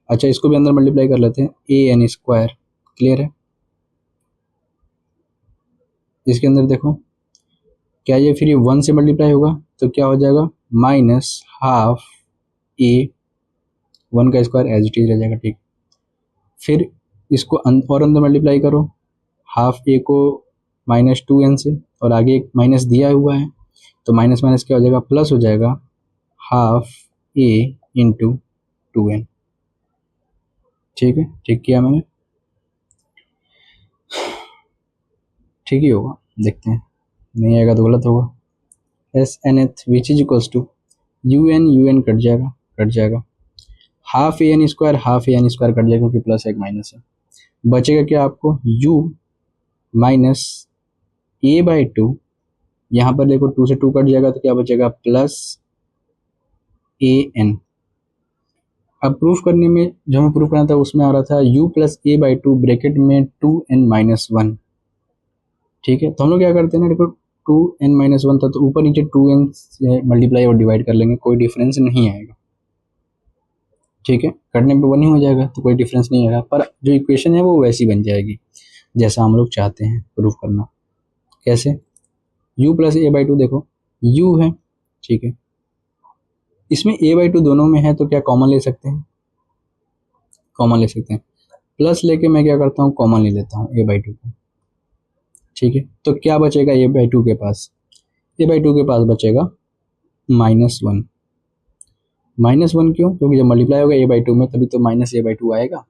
अच्छा इसको भी अंदर मल्टीप्लाई कर लेते हैं, ए एन स्क्वायर। क्लियर है? इसके अंदर देखो क्या ये फिर 1 से मल्टीप्लाई होगा तो क्या हो जाएगा, माइनस हाफ ए, 1 का स्क्वायर एज इट इज रह जाएगा। ठीक, फिर इसको और अंदर मल्टीप्लाई करो, हाफ ए को -2n से, और आगे एक माइनस दिया हुआ है तो माइनस माइनस क्या हो जाएगा, प्लस हो जाएगा, हाफ ए इंटू 2n। ठीक है, ठीक किया मैंने, ठीक ही होगा, देखते हैं, नहीं आएगा तो गलत होगा। S nth which is equals to u n कट जाएगा, हाफ ए एन स्क्वायर कट जाएगा क्योंकि प्लस एक माइनस है, बचेगा क्या आपको, u minus A by to, यहाँ पर देखो 2 से 2 कट जाएगा तो क्या बचेगा, प्लस ए एन। अब प्रूफ करने में जो हमें प्रूफ करना था उसमें आ रहा था u plus A by two bracket में 2n-1। ठीक है, तो हम लोग क्या करते हैं ना, देखो 2n-1 था तो ऊपर नीचे 2n से मल्टीप्लाई और डिवाइड कर लेंगे, कोई डिफरेंस नहीं आएगा। ठीक है, करने पे 1 ही हो जाएगा तो कोई डिफरेंस नहीं आएगा, पर जो इक्वेशन है वो वैसी बन जाएगी जैसा हम लोग चाहते हैं प्रूफ करना। कैसे? u plus A by to, देखो u है, ठीक है, इसमें a बाई टू दोनों में है तो क्या कॉमन ले सकते हैं? कॉमन ले सकते हैं। प्लस लेके मैं क्या करता हूँ, कॉमन ले लेता हूँ a बाई टू को। ठीक है, तो क्या बचेगा a बाई टू के पास? a बाई टू के पास बचेगा -1। -1 क्यों? क्योंकि जब मल्टीप्लाई होगा a बाई टू में तभी तो माइनस a बाई टू आएगा।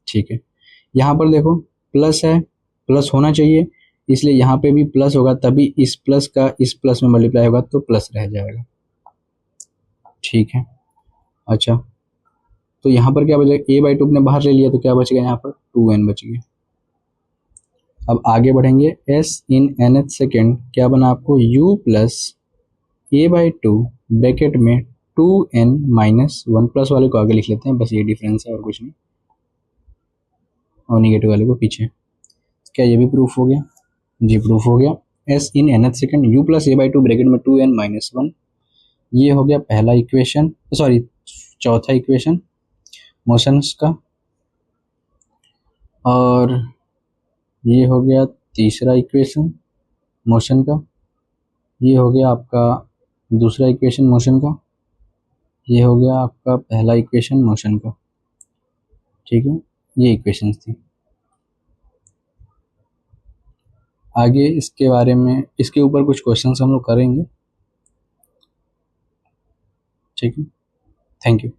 ठीक है, यहाँ पर देखो प्लस है, प्लस होना चाहिए, इसलिए यहाँ पे भी प्लस होगा, तभी इस प्लस का इस प्लस में मल्टीप्लाई होगा तो प्लस रह जाएगा। ठीक है, अच्छा, तो यहाँ पर क्या बचेगा, a बाई टू ने बाहर ले लिया तो क्या बचेगा, यहाँ पर 2n बच गया। अब आगे बढ़ेंगे, s in nth सेकेंड क्या बना आपको, u plus A by two bracket में 2n-1, प्लस वाले को आगे लिख लेते हैं, बस ये डिफरेंस है और कुछ नहीं, और निगेटिव वाले को पीछे। क्या ये भी प्रूफ हो गया? जी प्रूफ हो गया। s in nth second u plus A by two bracket में 2n-1, ये हो गया पहला इक्वेशन, सॉरी चौथा इक्वेशन मोशंस का, और ये हो गया तीसरा इक्वेशन मोशन का, ये हो गया आपका दूसरा इक्वेशन मोशन का, ये हो गया आपका पहला इक्वेशन मोशन का। ठीक है, ये इक्वेशंस थी। आगे इसके बारे में, इसके ऊपर कुछ क्वेश्चंस हम लोग करेंगे। ठीक है, थैंक यू।